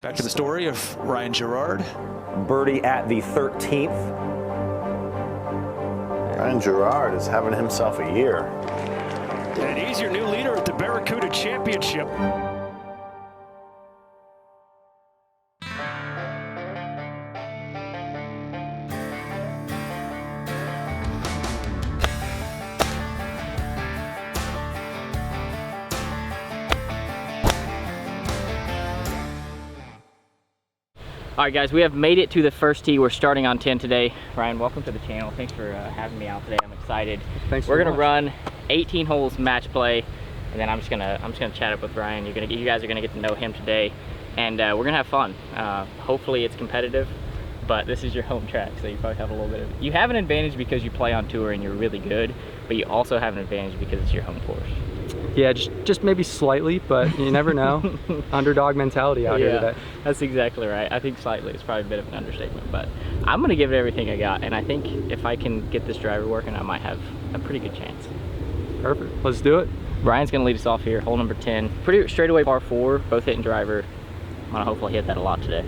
Back to the story of Ryan Gerard. Birdie at the 13th. Ryan Gerard is having himself a year. And he's your new leader at the Barracuda Championship. All right, guys, we have made it to the first tee. We're starting on 10 today. Ryan, welcome to the channel. Thanks for having me out today. I'm excited. Thanks. We're gonna run 18 holes match play, and then I'm just gonna chat up with Ryan. You guys are gonna get to know him today, and we're gonna have fun. Hopefully, it's competitive, but this is your home track, so you probably have a little bit of. You have an advantage because you play on tour and you're really good, but you also have an advantage because it's your home course. Yeah, just maybe slightly, but you never know. Underdog mentality out here today. That's exactly right. I think slightly is probably a bit of an understatement, but I'm going to give it everything I got, and I think if I can get this driver working, I might have a pretty good chance. Perfect. Let's do it. Brian's going to lead us off here, hole number 10. Pretty straightaway par 4, both hitting driver. I'm going to hopefully hit that a lot today.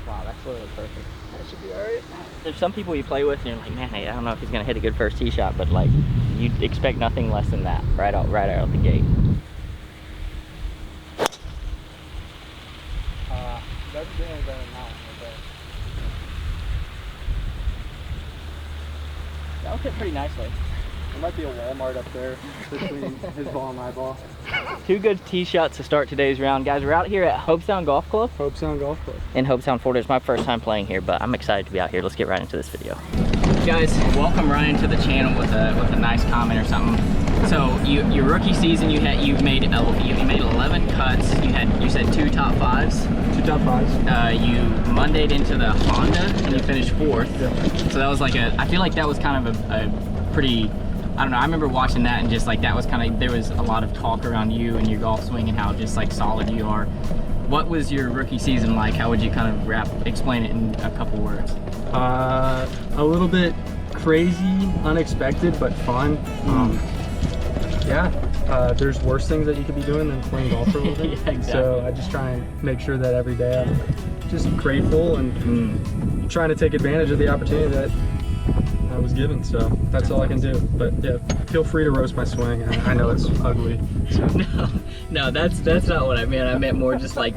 Wow, that's literally perfect. That should be alright. There's some people you play with and you're like, man, I don't know if he's gonna hit a good first tee shot, but like, you'd expect nothing less than that right out the gate. That's better than that. That would hit pretty nicely. There might be a Walmart up there between his ball and my ball. 2 good tee shots to start today's round. Guys, we're out here at Hopestown Golf Club. Hopestown Golf Club. In Hopestown, Florida. It's my first time playing here, but I'm excited to be out here. Let's get right into this video. Guys, welcome Ryan to the channel with a nice comment or something. So your rookie season, you made 11 cuts. You said 2 top 5s. 2 top 5s. You Monday'd into the Honda and you finished 4th. Yeah. So that was like I feel like that was kind of a pretty, I don't know, I remember watching that and just like that was kind of, there was a lot of talk around you and your golf swing and how just like solid you are. What was your rookie season like? How would you kind of explain it in a couple words? A little bit crazy, unexpected, but fun. There's worse things that you could be doing than playing golf for a little bit. Yeah, exactly. So I just try and make sure that every day I'm just grateful and trying to take advantage of the opportunity that I was given. So that's all I can do. But yeah, feel free to roast my swing. I know it's ugly. So. No, that's not what I meant. I meant more just like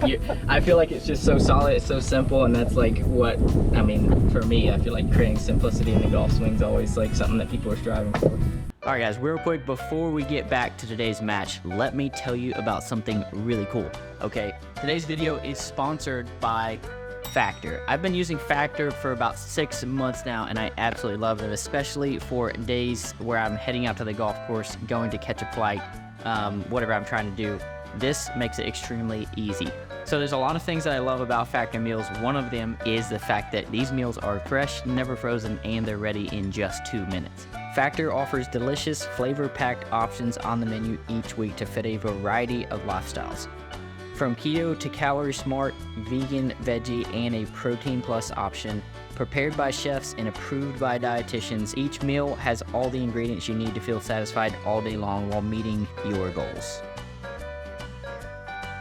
I feel like it's just so solid, it's so simple, and that's like what I mean for me. I feel like creating simplicity in the golf swing is always like something that people are striving for. All right, guys, real quick before we get back to today's match, let me tell you about something really cool. Okay, today's video is sponsored by Factor. I've been using Factor for about 6 months now, and I absolutely love it, especially for days where I'm heading out to the golf course, going to catch a flight, whatever I'm trying to do. This makes it extremely easy. So there's a lot of things that I love about Factor meals. One of them is the fact that these meals are fresh, never frozen, and they're ready in just 2 minutes. Factor offers delicious, flavor-packed options on the menu each week to fit a variety of lifestyles. From keto to calorie smart, vegan, veggie, and a protein plus option, prepared by chefs and approved by dietitians, each meal has all the ingredients you need to feel satisfied all day long while meeting your goals.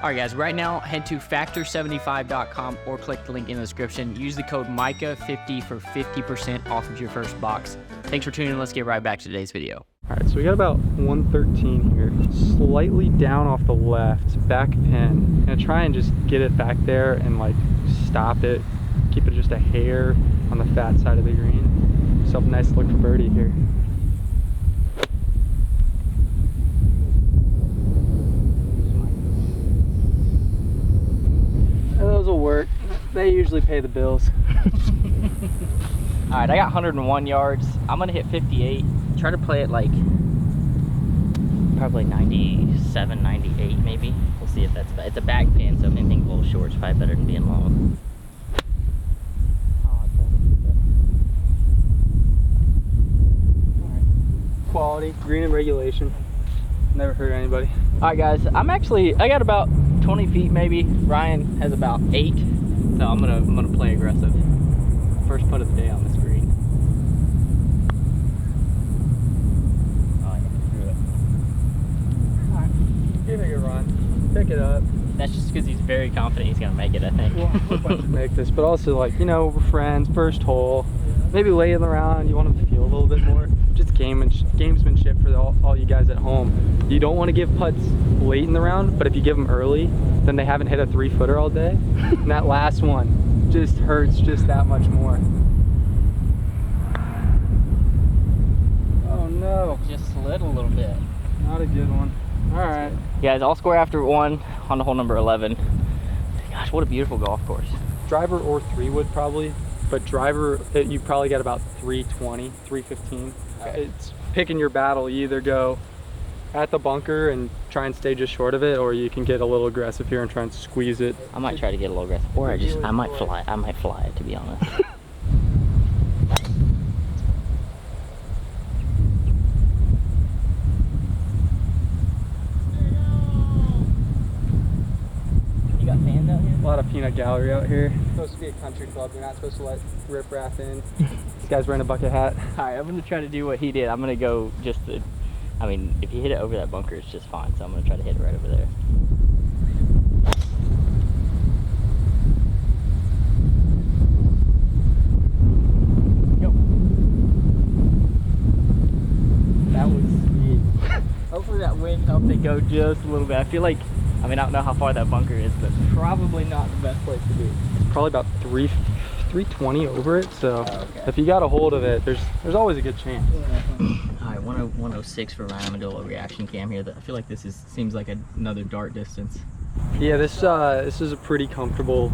Alright guys, right now head to factor75.com or click the link in the description. Use the code Micah50 for 50% off of your first box. Thanks for tuning in. Let's get right back to today's video. Alright, so we got about 113 here, slightly down off the left, back pin. Gonna try and just get it back there and like stop it, keep it just a hair on the fat side of the green. Yourself a nice look for birdie here. Those will work. They usually pay the bills. All right, I got 101 yards. I'm gonna hit 58. Try to play it like probably 97, 98 maybe. We'll see if that's bad. It's a back pin, so if anything's a little short, it's probably better than being long. Quality, green and regulation. Never hurt anybody. All right, guys. I got about 20 feet maybe. Ryan has about 8, so I'm gonna play aggressive. First putt of the day on this green. just because he's very confident he's gonna make it, I think. Well, I hope I can make this, but also like, you know, we're friends, first hole, maybe late in the round, you want him to feel a little bit more. Just gamesmanship for all you guys at home. You don't want to give putts late in the round, but if you give them early, then they haven't hit a 3-footer all day. And that last one just hurts just that much more. Oh no. Just slid a little bit. Not a good one. All right. Guys, I'll score after 1 on the hole number 11. Gosh, what a beautiful golf course. Driver or 3-wood probably, but driver, you probably got about 320, 315. Okay. It's picking your battle. You either go at the bunker and try and stay just short of it, or you can get a little aggressive here and try and squeeze it. I might try to get a little aggressive, or I might fly it, to be honest. You got fans out here? A lot of peanut gallery out here. It's supposed to be a country club. You're not supposed to let riprap in. This guy's wearing a bucket hat. All right, I'm gonna try to do what he did. I'm gonna go just the, I mean, if you hit it over that bunker, it's just fine. So I'm gonna try to hit it right over there. Go. That was sweet. Hopefully that wind helped it go just a little bit. I feel like, I mean, I don't know how far that bunker is, but probably not the best place to be. Probably about 320 over it, so okay. if you got a hold of it, there's always a good chance. All right, 106 for Ryan. I'm gonna do a little reaction cam here. I feel like this seems like another dart distance. Yeah, this is a pretty comfortable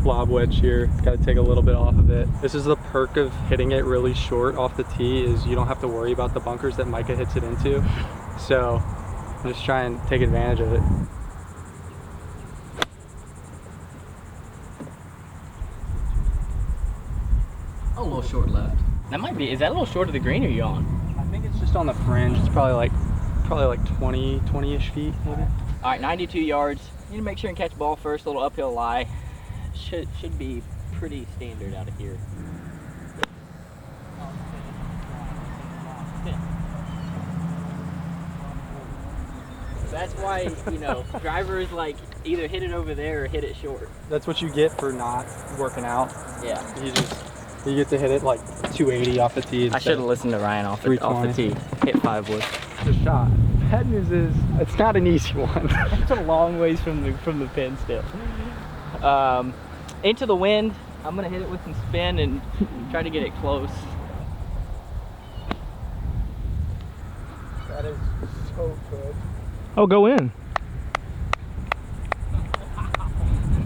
lob wedge here. Got to take a little bit off of it. This is the perk of hitting it really short off the tee, is you don't have to worry about the bunkers that Micah hits it into. So just try and take advantage of it. A little short left. That might be. Is that a little short of the green, or are you on? I think it's just on the fringe. It's probably like 20-ish feet maybe. All right, 92 yards. You need to make sure and catch the ball first. A little uphill lie. Should be pretty standard out of here. That's why, you know, drivers like either hit it over there or hit it short. That's what you get for not working out. Yeah. You get to hit it like 280 off the tee. I should have listened to Ryan off the tee. Hit 5 wood. Good shot. Bad news is it's not an easy one. It's a long ways from the pin still. Into the wind. I'm gonna hit it with some spin and try to get it close. That is so good. Oh, go in.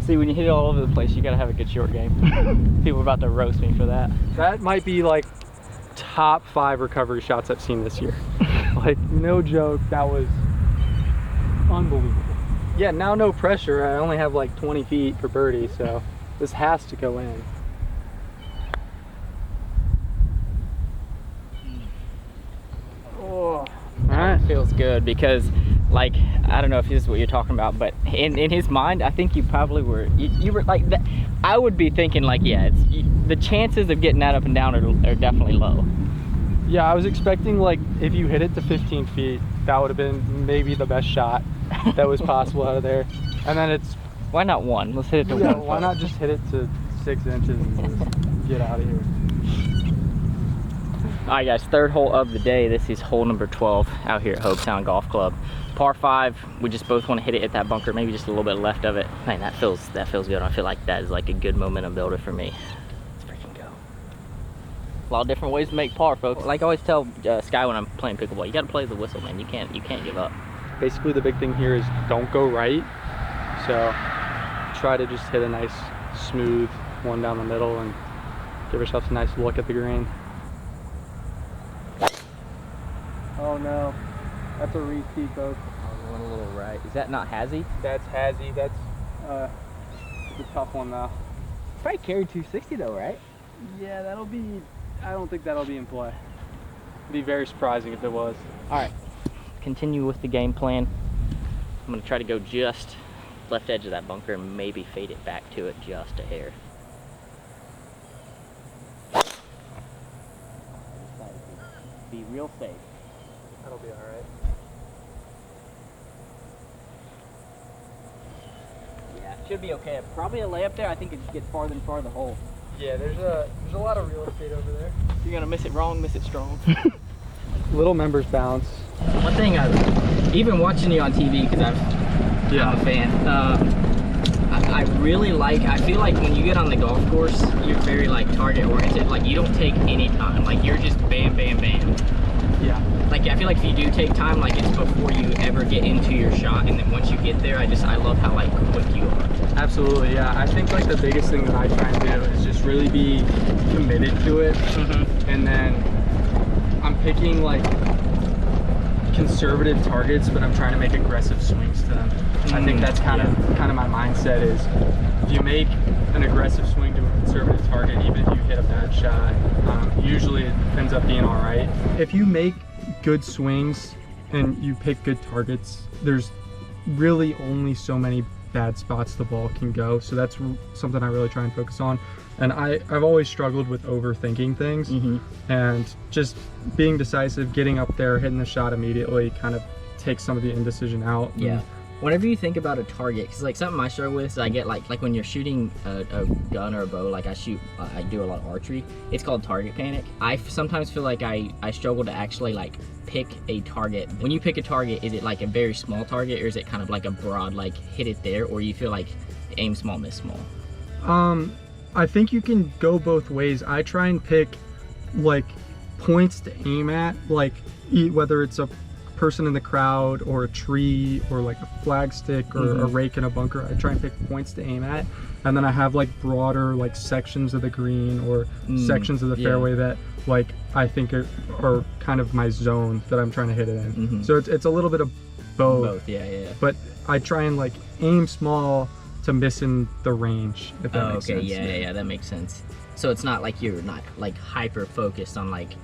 See, when you hit it all over the place, you gotta have a good short game. People are about to roast me for that. That might be like top 5 recovery shots I've seen this year. Like, no joke, that was unbelievable. Yeah, now no pressure. I only have like 20 feet for birdie, so this has to go in. Oh, Alright. feels good because, like, I don't know if this is what you're talking about, but in his mind, I think you probably were, you were like that. I would be thinking like, yeah, the chances of getting that up and down are definitely low. Yeah, I was expecting like if you hit it to 15 feet, that would have been maybe the best shot that was possible out of there. And then it's, Why not 1? Let's hit it to 1. why not just hit it to 6 inches and just get out of here. All right, guys, 3rd hole of the day. This is hole number 12 out here at Hopetown Golf Club. Par 5. We just both want to hit it at that bunker, maybe just a little bit left of it. Man, that feels good. I feel like that is like a good momentum builder for me. Let's freaking go. A lot of different ways to make par, folks. Like I always tell Sky when I'm playing pickleball, you got to play the whistle, man. You can't give up. Basically, the big thing here is don't go right. So try to just hit a nice, smooth one down the middle and give yourself a nice look at the green. Oh no, that's a repeat, folks. I went a little right. Is that not hazy? That's hazy. That's it's a tough one though. Probably carried 260 though, right? Yeah, that'll be. I don't think that'll be in play. It'd be very surprising if it was. All right, continue with the game plan. I'm gonna try to go just left edge of that bunker and maybe fade it back to it just a hair. Be real safe. That'll be all right. should be okay. Probably a layup there. I think it just gets farther and farther the hole. Yeah, there's a lot of real estate over there. You're gonna miss it wrong, miss it strong. Little members bounce. One thing even watching you on TV, because I'm a fan. I really like, I feel like when you get on the golf course, you're very like target oriented. Like you don't take any time. Like you're just bam, bam, bam. Yeah. Like I feel like if you do take time, like it's before you ever get into your shot, and then once you get there, I love how like quick you are. Absolutely, yeah. I think like the biggest thing that I try and do is just really be committed to it. And then I'm picking like conservative targets, but I'm trying to make aggressive swings to them. I think that's kind of my mindset is if you make an aggressive swing to a conservative target, even if you hit a bad shot, usually it ends up being all right. If you make good swings and you pick good targets, there's really only so many bad spots the ball can go. So that's something I really try and focus on. And I've always struggled with overthinking things, and just being decisive, getting up there, hitting the shot immediately kind of takes some of the indecision out. Yeah. Whenever you think about a target, because like something I struggle with is I get like when you're shooting a gun or a bow, like I do a lot of archery, it's called target panic. I sometimes feel like I struggle to actually like pick a target. When you pick a target, is it like a very small target, or is it kind of like a broad, like hit it there, or you feel like aim small, miss small? I think you can go both ways. I try and pick like points to aim at, like whether it's a person in the crowd or a tree or like a flag stick or a rake in a bunker. I try and pick points to aim at, and then I have like broader like sections of the green or sections of the fairway that like I think are kind of my zone that I'm trying to hit it in. So it's a little bit of both. Yeah. But I try and like aim small to miss in the range, if that makes sense. Yeah, that makes sense. So it's not like you're not like hyper focused on like,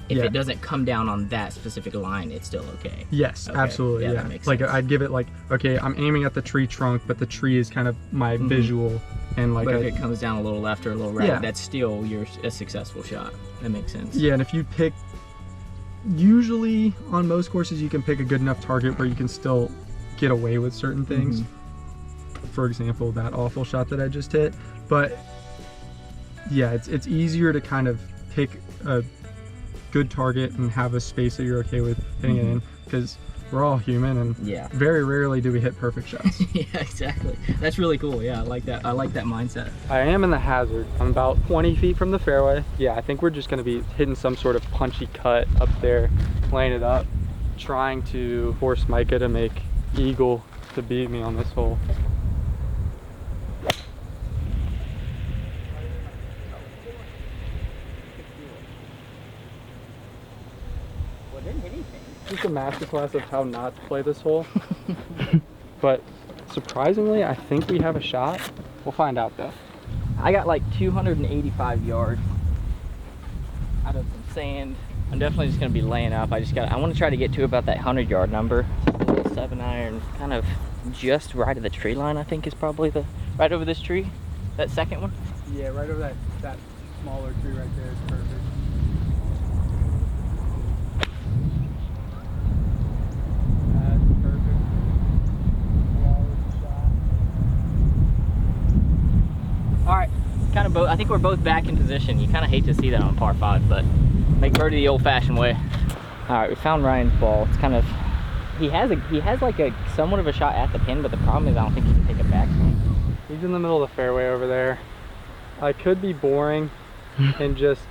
if it doesn't come down on that specific line, it's still okay. Yes, absolutely. Yeah, that makes like sense. I'd give it like, okay, I'm aiming at the tree trunk, but the tree is kind of my visual, and like but if it comes down a little left or a little right, that's still a successful shot. That makes sense. Yeah, and if you pick, usually on most courses you can pick a good enough target where you can still get away with certain things. For example, that awful shot that I just hit. But yeah, it's easier to kind of pick a good target and have a space that you're okay with hitting it in, because we're all human, and very rarely do we hit perfect shots. Yeah, exactly. That's really cool. Yeah, I like that. I like that mindset. I am in the hazard. I'm about 20 feet from the fairway. Yeah, I think we're just going to be hitting some sort of punchy cut up there, playing it up, trying to force Micah to make eagle to beat me on this hole. Just a masterclass of how not to play this hole. But surprisingly, I think we have a shot. We'll find out though. I got like 285 yards out of some sand. I'm definitely just gonna be laying up. I want to try to get to about that 100-yard number. Just a little 7-iron, kind of just right of the tree line. I think is probably right over this tree, that second one. Yeah, right over that smaller tree right there is perfect. All right, kind of both. I think we're both back in position. You kind of hate to see that on par 5, but make birdie the old-fashioned way. All right, we found Ryan's ball. It's kind of, he has like a somewhat of a shot at the pin, but the problem is I don't think he can take a backswing. He's in the middle of the fairway over there. I could be boring and just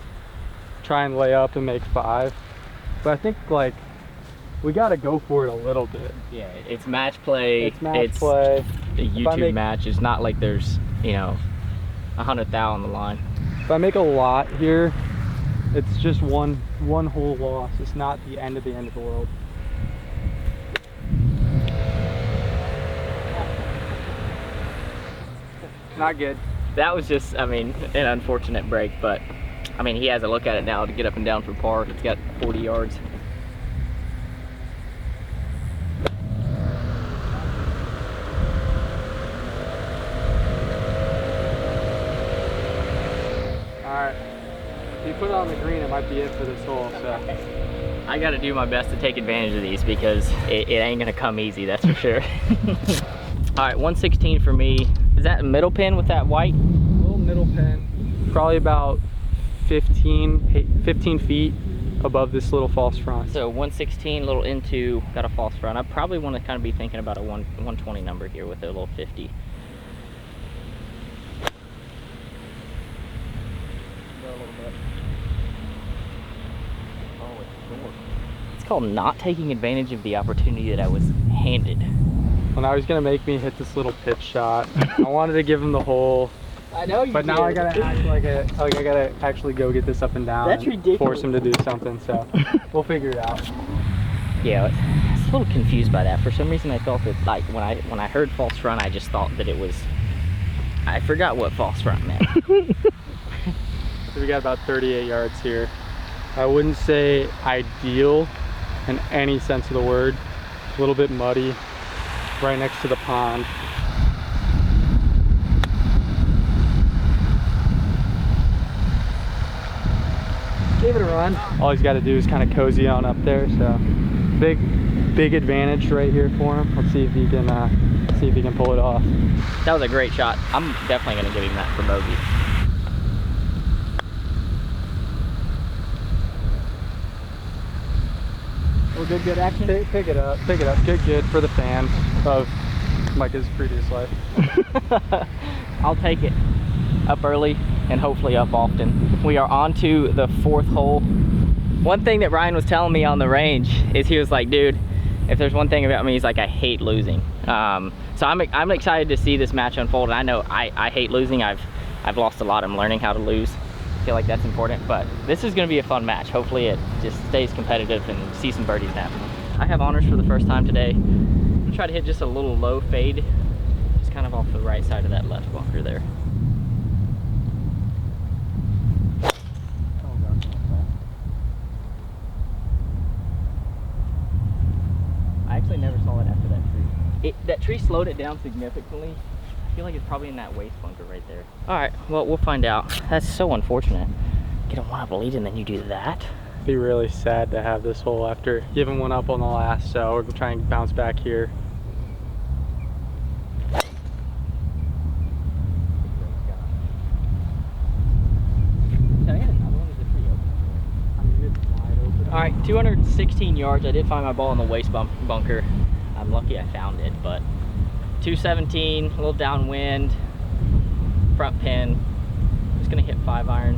try and lay up and make 5, but I think like we got to go for it a little bit. Yeah, it's match play. It's match play. A YouTube match. It's not like there's, you know, 100,000 on the line. If I make a lot here, it's just one whole loss. It's not the end of the world. Not good. That was just, I mean, an unfortunate break, but I mean, he has a look at it now to get up and down for par. It's got 40 yards. If you put it on the green, it might be it for this hole. So I got to do my best to take advantage of these because it ain't gonna come easy, that's for sure. All right, 116 for me. Is that a middle pin with that white? Little middle pin, probably about 15 feet above this little false front. So 116, little into, got a false front. I probably want to kind of be thinking about a 120 number here with a little 50. It's called not taking advantage of the opportunity that I was handed. Well, now he's gonna make me hit this little pitch shot. I wanted to give him the hole. I know you But now I gotta act like I gotta actually go get this up and down. That's and ridiculous. Force him to do something. So we'll figure it out. Yeah, I was a little confused by that. For some reason, I thought that like when I heard false front, I just thought that it was. I forgot what false front meant. So we got about 38 yards here. I wouldn't say ideal in any sense of the word. A little bit muddy, right next to the pond. Give it a run. All he's got to do is kind of cozy on up there. So big advantage right here for him. Let's see if he can pull it off. That was a great shot. I'm definitely gonna give him that for bogey. Well, good action. Pick it up. Good for the fans of Micah's previous life. I'll take it. Up early and hopefully up often. We are on to the 4th hole. One thing that Ryan was telling me on the range is he was like, dude, if there's one thing about me, he's like, I hate losing. So I'm excited to see this match unfold. And I know I hate losing. I've lost a lot. I'm learning how to lose. I feel like that's important, but this is going to be a fun match. Hopefully it just stays competitive and see some birdies happen. I have honors for the first time today. I'm going to try to hit just a little low fade, just kind of off the right side of that left bunker there. I actually never saw it after that tree. That tree slowed it down significantly. I feel like it's probably in that waist bunker right there. All right, well, we'll find out. That's so unfortunate. Get a one-up lead and then you do that. Be really sad to have this hole after giving one up on the last, so we're trying to bounce back here. All right, 216 yards. I did find my ball in the waist bunker. I'm lucky I found it, but 217, a little downwind, front pin. I'm just gonna hit 5-iron,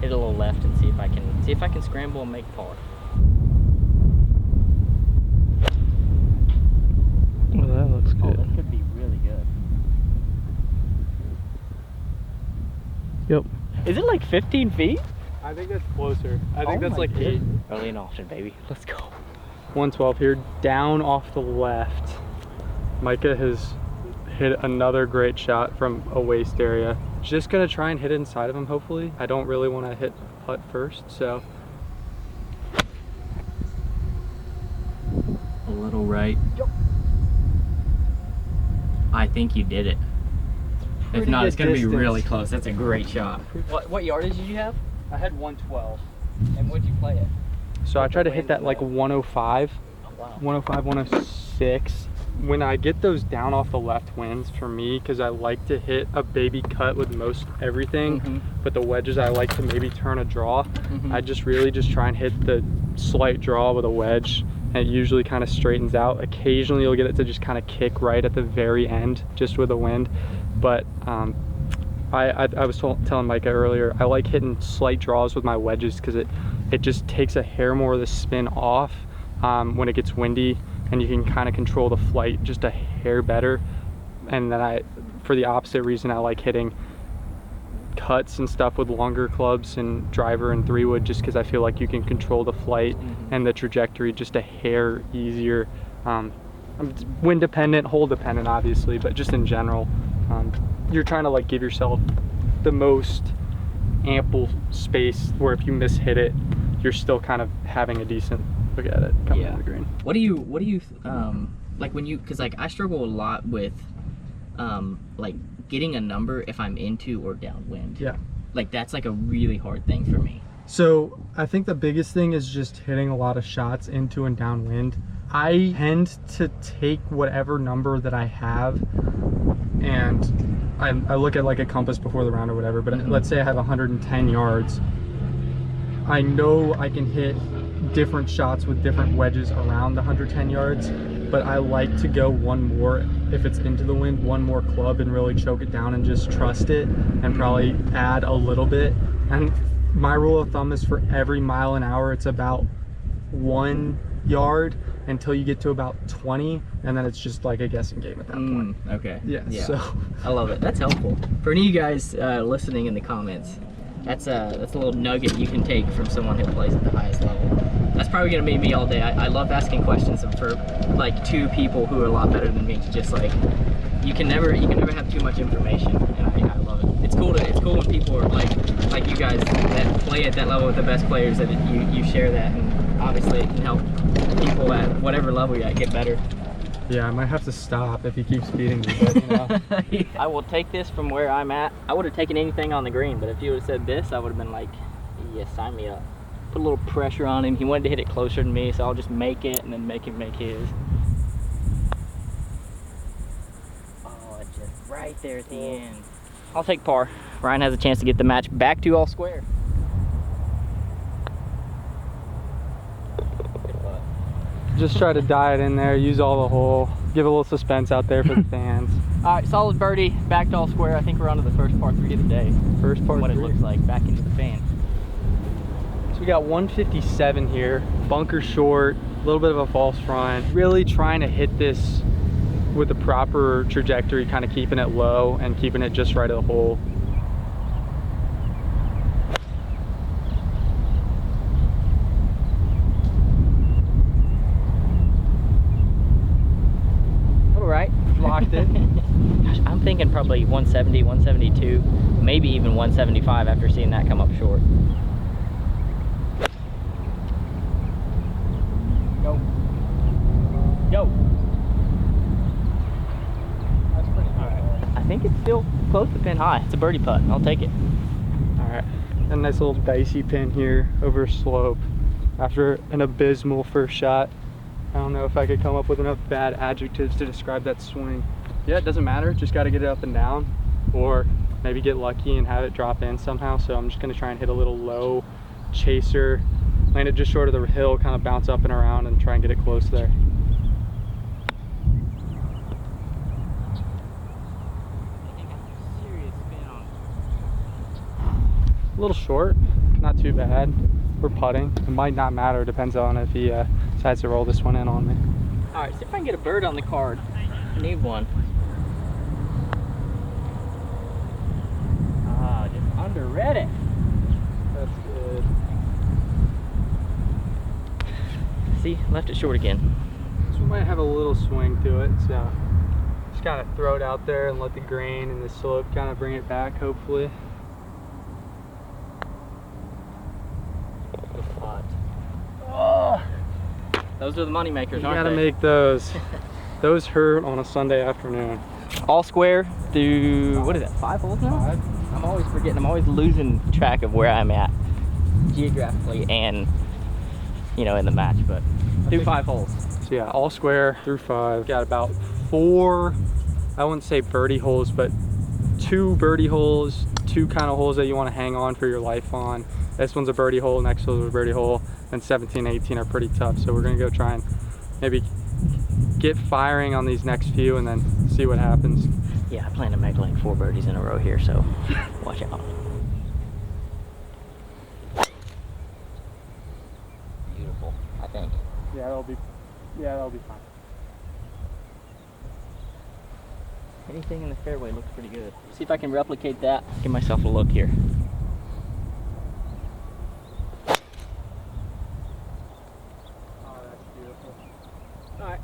hit a little left, and see if I can scramble and make par. Well, that looks good. Oh, that could be really good. Yep. Is it like 15 feet? I think that's closer. I think that's like 8. Early and often, baby. Let's go. 112 here, down off the left. Micah has hit another great shot from a waist area. Just gonna try and hit it inside of him, hopefully. I don't really want to hit putt first, so. A little right. Yep. I think you did it. If not, it's gonna be really close. That's a great shot. What yardage did you have? I had 112. And what'd you play it? So I tried to hit that like 105. Oh, wow. 105, 106. When I get those down off the left winds, for me, because I like to hit a baby cut with most everything, but the wedges I like to maybe turn a draw. I just really just try and hit the slight draw with a wedge, and it usually kind of straightens out. Occasionally you'll get it to just kind of kick right at the very end, just with the wind. But I was telling Micah earlier, I like hitting slight draws with my wedges because it just takes a hair more of the spin off when it gets windy, and you can kind of control the flight just a hair better. And then for the opposite reason, I like hitting cuts and stuff with longer clubs and driver and 3-wood, just because I feel like you can control the flight and the trajectory just a hair easier. Wind dependent, hole dependent obviously, but just in general, you're trying to like give yourself the most ample space where if you mishit it, you're still kind of having a decent look at it coming to the green. What do you like when you, because like I struggle a lot with like getting a number if I'm into or downwind. Yeah. Like that's like a really hard thing for me. So I think the biggest thing is just hitting a lot of shots into and downwind. I tend to take whatever number that I have and I look at like a compass before the round or whatever, but let's say I have 110 yards. I know I can hit different shots with different wedges around the 110 yards, but I like to go one more, if it's into the wind, one more club and really choke it down and just trust it and probably add a little bit. And my rule of thumb is for every mile an hour, it's about 1 yard until you get to about 20, and then it's just like a guessing game at that point. Okay. Yeah, so I love it. That's helpful. For any of you guys listening in the comments, that's a little nugget you can take from someone who plays at the highest level. That's probably gonna be me all day. I love asking questions for like two people who are a lot better than me. Just like you can never have too much information, and I love it. It's cool when people are like you guys that play at that level with the best players, that you share that, and obviously it can help people at whatever level you're at get better. yeah, I might have to stop if he keeps beating me, but you know. I will take this from where I'm at. I would have taken anything on the green, but if you would have said this, I would have been like, yeah, sign me up. Put a little pressure on him. He wanted to hit it closer than me, so I'll just make it and then make him make his. Oh, it's just right there at the end. I'll take par. Ryan has a chance to get the match back to all square. Just try to diet in there, use all the hole, give a little suspense out there for the fans. All right, solid birdie, back to all square. I think we're on to the first par 3 of the day. First par What 3. it looks like, back into the fan. So we got 157 here, bunker short, a little bit of a false front. Really trying to hit this with the proper trajectory, kind of keeping it low and keeping it just right of the hole. Right. Locked it. Gosh, I'm thinking probably 170, 172, maybe even 175 after seeing that come up short. Go. Go. That's pretty high. I think it's still close to pin high. It's a birdie putt. I'll take it. All right, a nice little dicey pin here over a slope after an abysmal first shot. I don't know if I could come up with enough bad adjectives to describe that swing. Yeah, it doesn't matter, just got to get it up and down, or maybe get lucky and have it drop in somehow. So I'm just going to try and hit a little low chaser, land it just short of the hill, kind of bounce up and around and try and get it close there. A little short, not too bad. We're putting. It might not matter, depends on if he decides to roll this one in on me. All right, see if I can get a bird on the card. I need one. Ah, just underread it. That's good. See, left it short again. This one might have a little swing to it, so just kind of throw it out there and let the grain and the slope kind of bring it back, hopefully. Oh, those are the money makers, You aren't gotta they? make those. Those hurt on a Sunday afternoon. All square through, what is that, 5 holes now? 5. I'm always forgetting, I'm always losing track of where I'm at geographically and, you know, in the match, but through 5 holes. So yeah, all square through 5. Got about 4, I wouldn't say birdie holes, but 2 birdie holes, 2 kind of holes that you want to hang on for your life on. This one's a birdie hole, next one's a birdie hole, and 17 and 18 are pretty tough. So we're gonna go try and maybe get firing on these next few and then see what happens. Yeah, I plan to make like 4 birdies in a row here, so watch out. Beautiful, I think. Yeah, that'll be fine. Anything in the fairway looks pretty good. See if I can replicate that. Give myself a look here. Oh, that's beautiful. All right.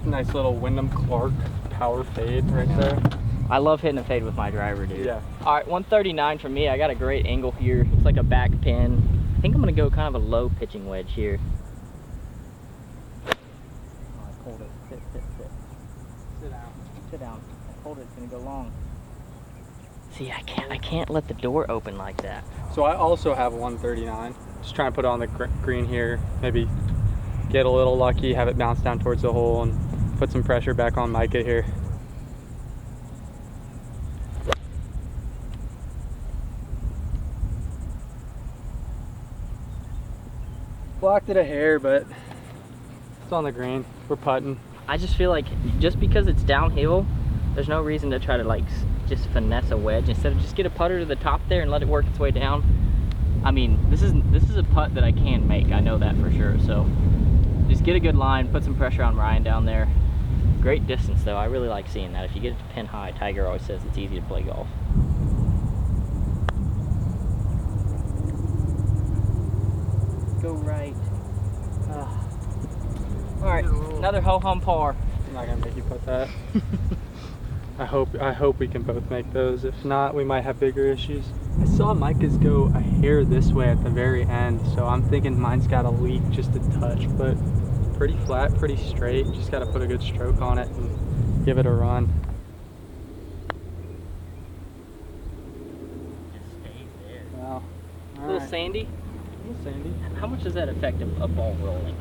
Nice little Wyndham Clark power fade right there. I love hitting a fade with my driver, dude. Yeah. All right, 139 for me. I got a great angle here. It's like a back pin. I think I'm gonna go kind of a low pitching wedge here. Oh, I pulled it. Sit. Sit down. Sit down. I pulled it. It's gonna go long. See, I can't let the door open like that. So I also have 139. Just trying to put it on the green here. Maybe get a little lucky, have it bounce down towards the hole, and put some pressure back on Micah here. Blocked it a hair, but it's on the green. We're putting. I just feel like just because it's downhill, there's no reason to try to like just finesse a wedge. Instead of just get a putter to the top there and let it work its way down. I mean, this is a putt that I can make. I know that for sure. So just get a good line, put some pressure on Ryan down there. Great distance though. I really like seeing that. If you get it to pin high, Tiger always says it's easy to play golf. Go right. All right, another ho-hum par. I'm not gonna make you put that. I hope we can both make those. If not, we might have bigger issues. I saw Micah's go a hair this way at the very end, so I'm thinking mine's got a leak just a touch, but pretty flat, pretty straight. Just got to put a good stroke on it and give it a run. Just stay there. Wow. A little sandy. A little sandy. How much does that affect a ball rolling?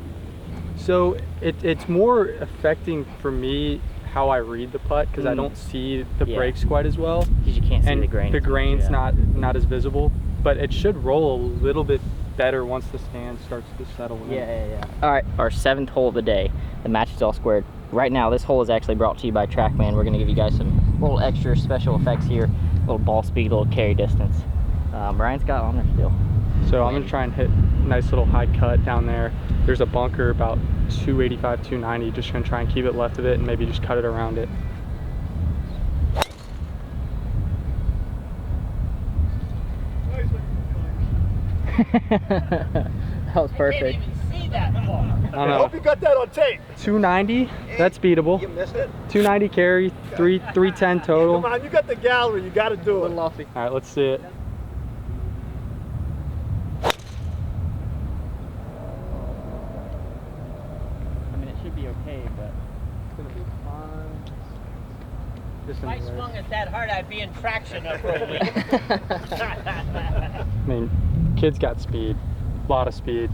So it's more affecting for me how I read the putt, because I don't see the breaks quite as well. Because you can't see and the grain. The grain's not as visible, but it should roll a little bit better once the stand starts to settle in. Yeah. All right, our 7th hole of the day. The match is all squared. Right now, this hole is actually brought to you by TrackMan. We're gonna give you guys some little extra special effects here. A little ball speed, a little carry distance. Ryan's got on there still. So I'm gonna try and hit a nice little high cut down there. There's a bunker about 285, 290. Just gonna try and keep it left of it and maybe just cut it around it. That was perfect. I can't even see that far. I hope you got that on tape. 290, that's beatable. You missed it? 290 carry, 310 total. Come on, you got the gallery. You got to do it. All right, let's see it. I mean, it should be okay, but It's gonna be fine. Just If I swung it that hard, I'd be in traction up for a week. I mean, kid's got speed, a lot of speed.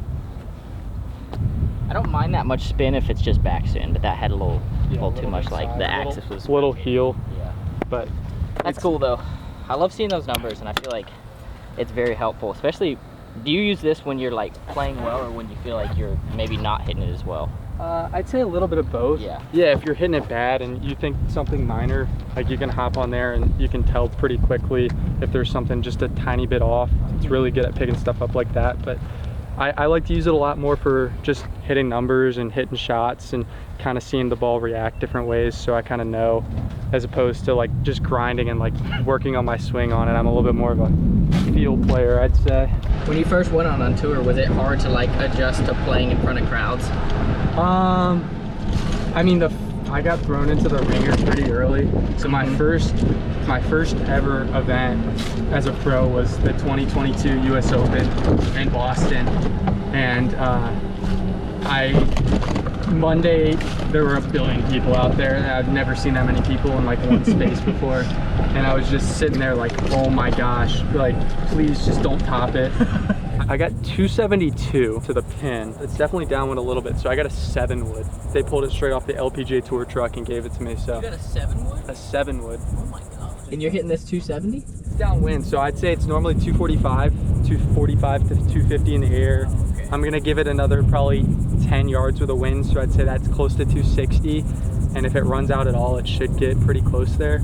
I don't mind that much spin if it's just backspin, but that had a little too much. Like the axis was little heel, Yeah, but that's cool though. I love seeing those numbers, and I feel like it's very helpful. Especially, do you use this when you're like playing well, or when you feel like you're maybe not hitting it as well? I'd say a little bit of both. Yeah. Yeah, if you're hitting it bad and you think something minor, like you can hop on there and you can tell pretty quickly if there's something just a tiny bit off. It's really good at picking stuff up like that. But I like to use it a lot more for just hitting numbers and hitting shots and kind of seeing the ball react different ways, so I kind of know, as opposed to like just grinding and like working on my swing on it. I'm a little bit more of a feel player, I'd say. When you first went on tour, was it hard to like adjust to playing in front of crowds? I mean, I got thrown into the ringer pretty early. So my first ever event as a pro was the 2022 US Open in Boston. And Monday, there were a billion people out there. I've never seen that many people in like one space before. And I was just sitting there like, oh my gosh, like, please just don't top it. I got 272 to the pin. It's definitely downwind a little bit, so I got a 7-wood. They pulled it straight off the LPGA Tour truck and gave it to me, so. You got a 7-wood? A 7-wood. Oh my god. And you're hitting this 270? It's downwind, so I'd say it's normally 245 to 250 in the air. Okay. I'm gonna give it another probably 10 yards with a wind, so I'd say that's close to 260. And if it runs out at all, it should get pretty close there.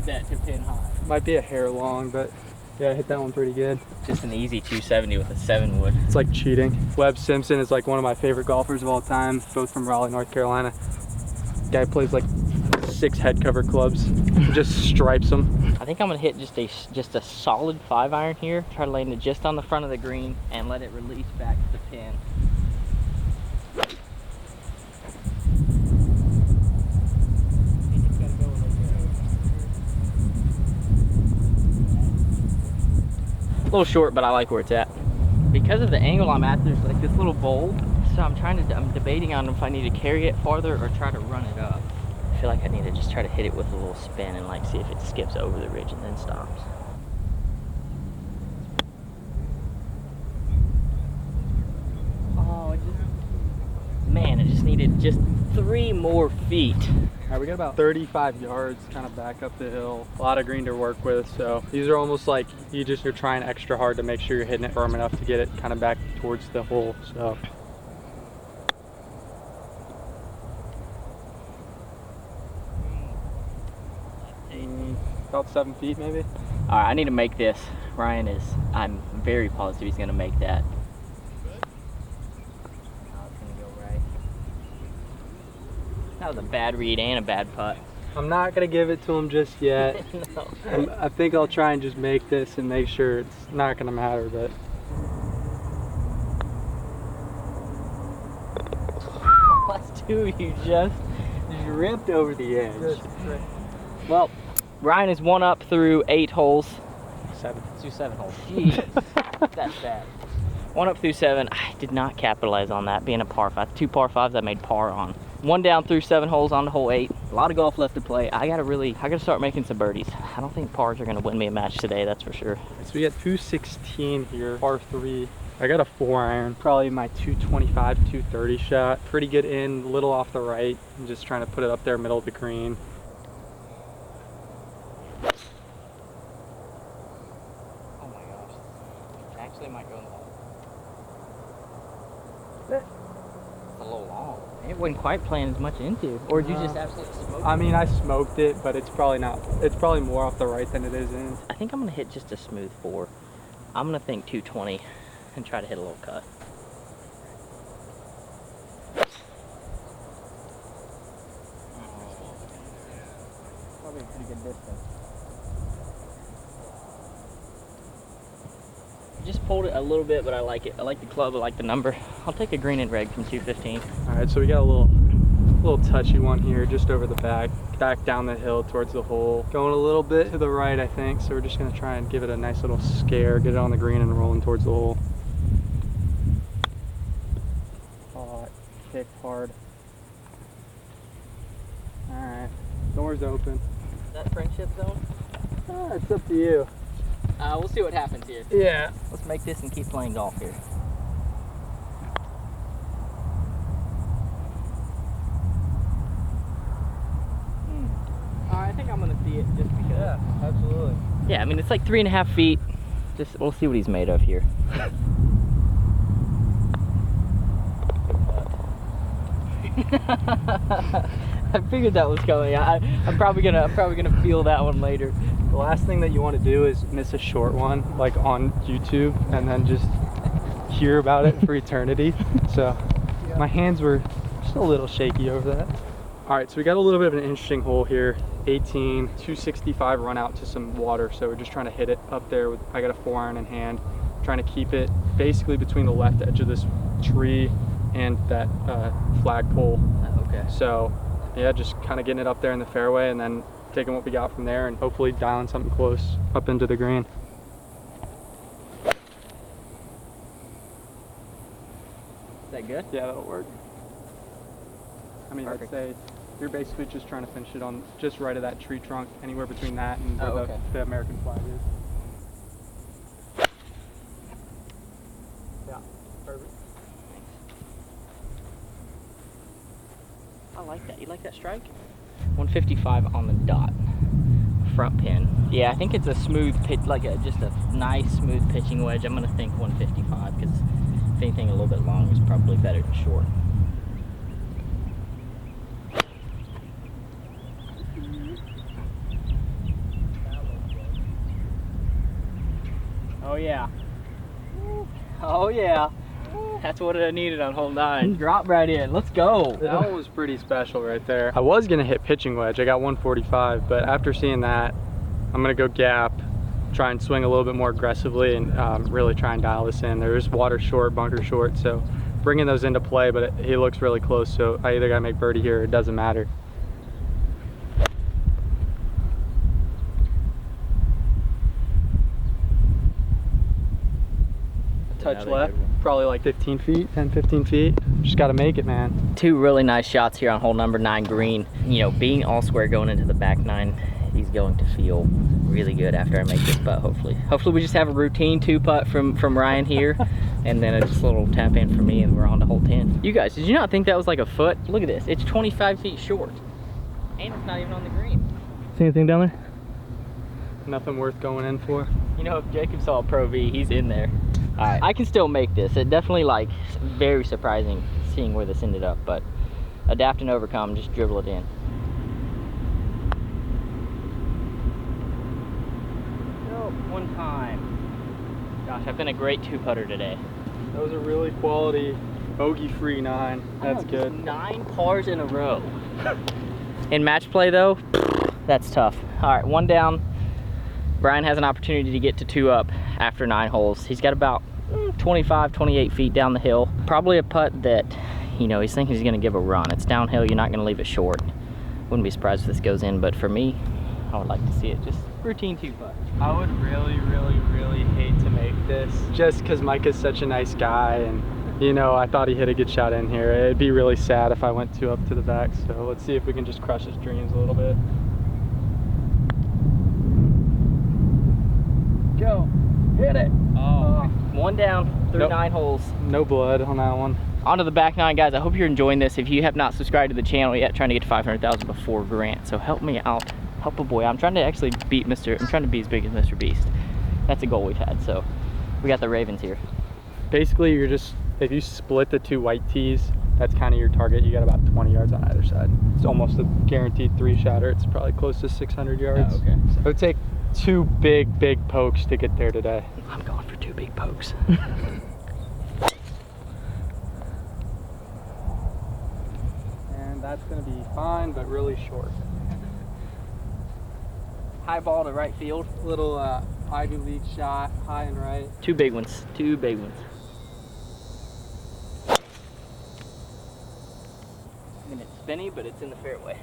That to pin high. Might be a hair long, but yeah, I hit that one pretty good. Just an easy 270 with a 7-wood. It's like cheating. Webb Simpson is like one of my favorite golfers of all time, both from Raleigh, North Carolina. Guy plays like 6 head cover clubs, just stripes them. I think I'm gonna hit just a solid 5-iron here. Try to land it just on the front of the green and let it release back to the pin. A little short, but I like where it's at. Because of the angle I'm at, there's like this little bowl, so I'm debating on if I need to carry it farther or try to run it up. feel like I need to just try to hit it with a little spin and like see if it skips over the ridge and then stops. Oh, man, it just needed just 3 more feet. All right, we got about 35 yards kind of back up the hill. A lot of green to work with, so these are almost like you're trying extra hard to make sure you're hitting it firm enough to get it kind of back towards the hole. So about 7 feet maybe. All right, I need to make this. I'm very positive he's gonna make that. That was a bad read and a bad putt. I'm not gonna give it to him just yet. No. I think I'll try and just make this and make sure it's not gonna matter, but. Plus 2, you just ripped over the edge. Well, Ryan is 1 up through 8 holes. 7. Through 7 holes. Jeez, that's bad. 1 up through 7. I did not capitalize on that being a par 5. 2 par 5s I made par on. 1 down through 7 holes on to hole 8. A lot of golf left to play. I gotta start making some birdies. I don't think pars are gonna win me a match today, that's for sure. So we got 216 here, par 3. I got a 4-iron, probably my 225, 230 shot. Pretty good in, a little off the right. I'm just trying to put it up there, middle of the green. Oh my gosh. It actually might go in the hole. It's a little long. It wasn't quite playing as much into. Or did you just absolutely smoke it? I mean, I smoked it, but it's probably more off the right than it is in. I think I'm gonna hit just a smooth 4. I'm gonna think 220 and try to hit a little cut. Probably a pretty good distance. Just pulled it a little bit, but I like it. I like the club, I like the number. I'll take a green and red from 215. All right, so we got a little touchy one here, just over the back down the hill towards the hole. Going a little bit to the right, I think. So we're just gonna try and give it a nice little scare, get it on the green and rolling towards the hole. Hot, kick hard. All right, door's open. Is that friendship zone? It's up to you. We'll see what happens here. Yeah. Let's make this and keep playing golf here. I think I'm gonna see it just because. Yeah, absolutely. Yeah, I mean it's like 3.5 feet. Just we'll see what he's made of here. I figured that was coming. I'm probably gonna feel that one later. The last thing that you want to do is miss a short one, like on YouTube, and then just hear about it for eternity. So my hands were just a little shaky over that. All right, so we got a little bit of an interesting hole here. 18, 265 run out to some water. So we're just trying to hit it up there with, I got a 4-iron in hand, trying to keep it basically between the left edge of this tree and that flagpole. Okay. So yeah, just kind of getting it up there in the fairway and then taking what we got from there and hopefully dialing something close up into the green. Is that good? Yeah, that'll work. I mean, Perfect. let's say you're basically just trying to finish it on just right of that tree trunk, anywhere between that and where okay. the American flag is. Yeah, perfect. I like that. You like that strike? 155 on the dot. Front pin. Yeah, I think it's a smooth pitch, like just a nice smooth pitching wedge. I'm gonna think 155 because if anything a little bit long is probably better than short. Oh yeah. Oh yeah. That's what I needed on hole 9. Drop right in. Let's go. That one was pretty special right there. I was gonna hit pitching wedge. I got 145, but after seeing that, I'm gonna go gap, try and swing a little bit more aggressively and really try and dial this in. There's water short, bunker short, so bringing those into play, but he looks really close, so I either gotta make birdie here or it doesn't matter. Touch left. probably like 15 feet, 10, 15 feet. Just got to make it, man. Two really nice shots here on hole number 9 green. You know, being all square going into the back 9, he's going to feel really good after I make this putt, hopefully. Hopefully we just have a routine 2-putt from Ryan here, and then just a little tap in for me, and we're on to hole 10. You guys, did you not think that was like a foot? Look at this, it's 25 feet short. And it's not even on the green. See anything down there? Nothing worth going in for. You know, if Jacob saw a Pro V, he's in there. All right, I can still make this. It definitely, like, very surprising seeing where this ended up, but adapt and overcome, just dribble it in. Oh, one time. Gosh, I've been a great 2-putter today. That was a really quality bogey-free 9. That's good. 9 pars in a row. In match play though, that's tough. All right, 1 down. Brian has an opportunity to get to 2 up after 9 holes. He's got about 25, 28 feet down the hill. Probably a putt that, you know, he's thinking he's gonna give a run. It's downhill, you're not gonna leave it short. Wouldn't be surprised if this goes in, but for me, I would like to see it just routine 2-putt. I would really, really, really hate to make this just because Micah's such a nice guy, and you know, I thought he hit a good shot in here. It'd be really sad if I went 2 up to the back, so let's see if we can just crush his dreams a little bit. Go, hit it. Oh. 1 down through Nope. 9 holes. No blood on that one. On to the back 9, guys. I hope you're enjoying this. If you have not subscribed to the channel yet, trying to get to 500,000 before Grant, so help me out. Help a boy. I'm trying to actually beat I'm trying to be as big as Mr. Beast. That's a goal we've had, so we got the Ravens here. Basically, you're just, if you split the 2 white tees, that's kind of your target. You got about 20 yards on either side. It's almost a guaranteed 3-shotter. It's probably close to 600 yards. Oh, okay. So it would take 2 big pokes to get there today. I'm going for 2 big pokes. And that's going to be fine, but really short. High ball to right field. Little Ivy League shot, high and right. 2 big ones. 2 big ones. I mean, it's spinny, but it's in the fairway.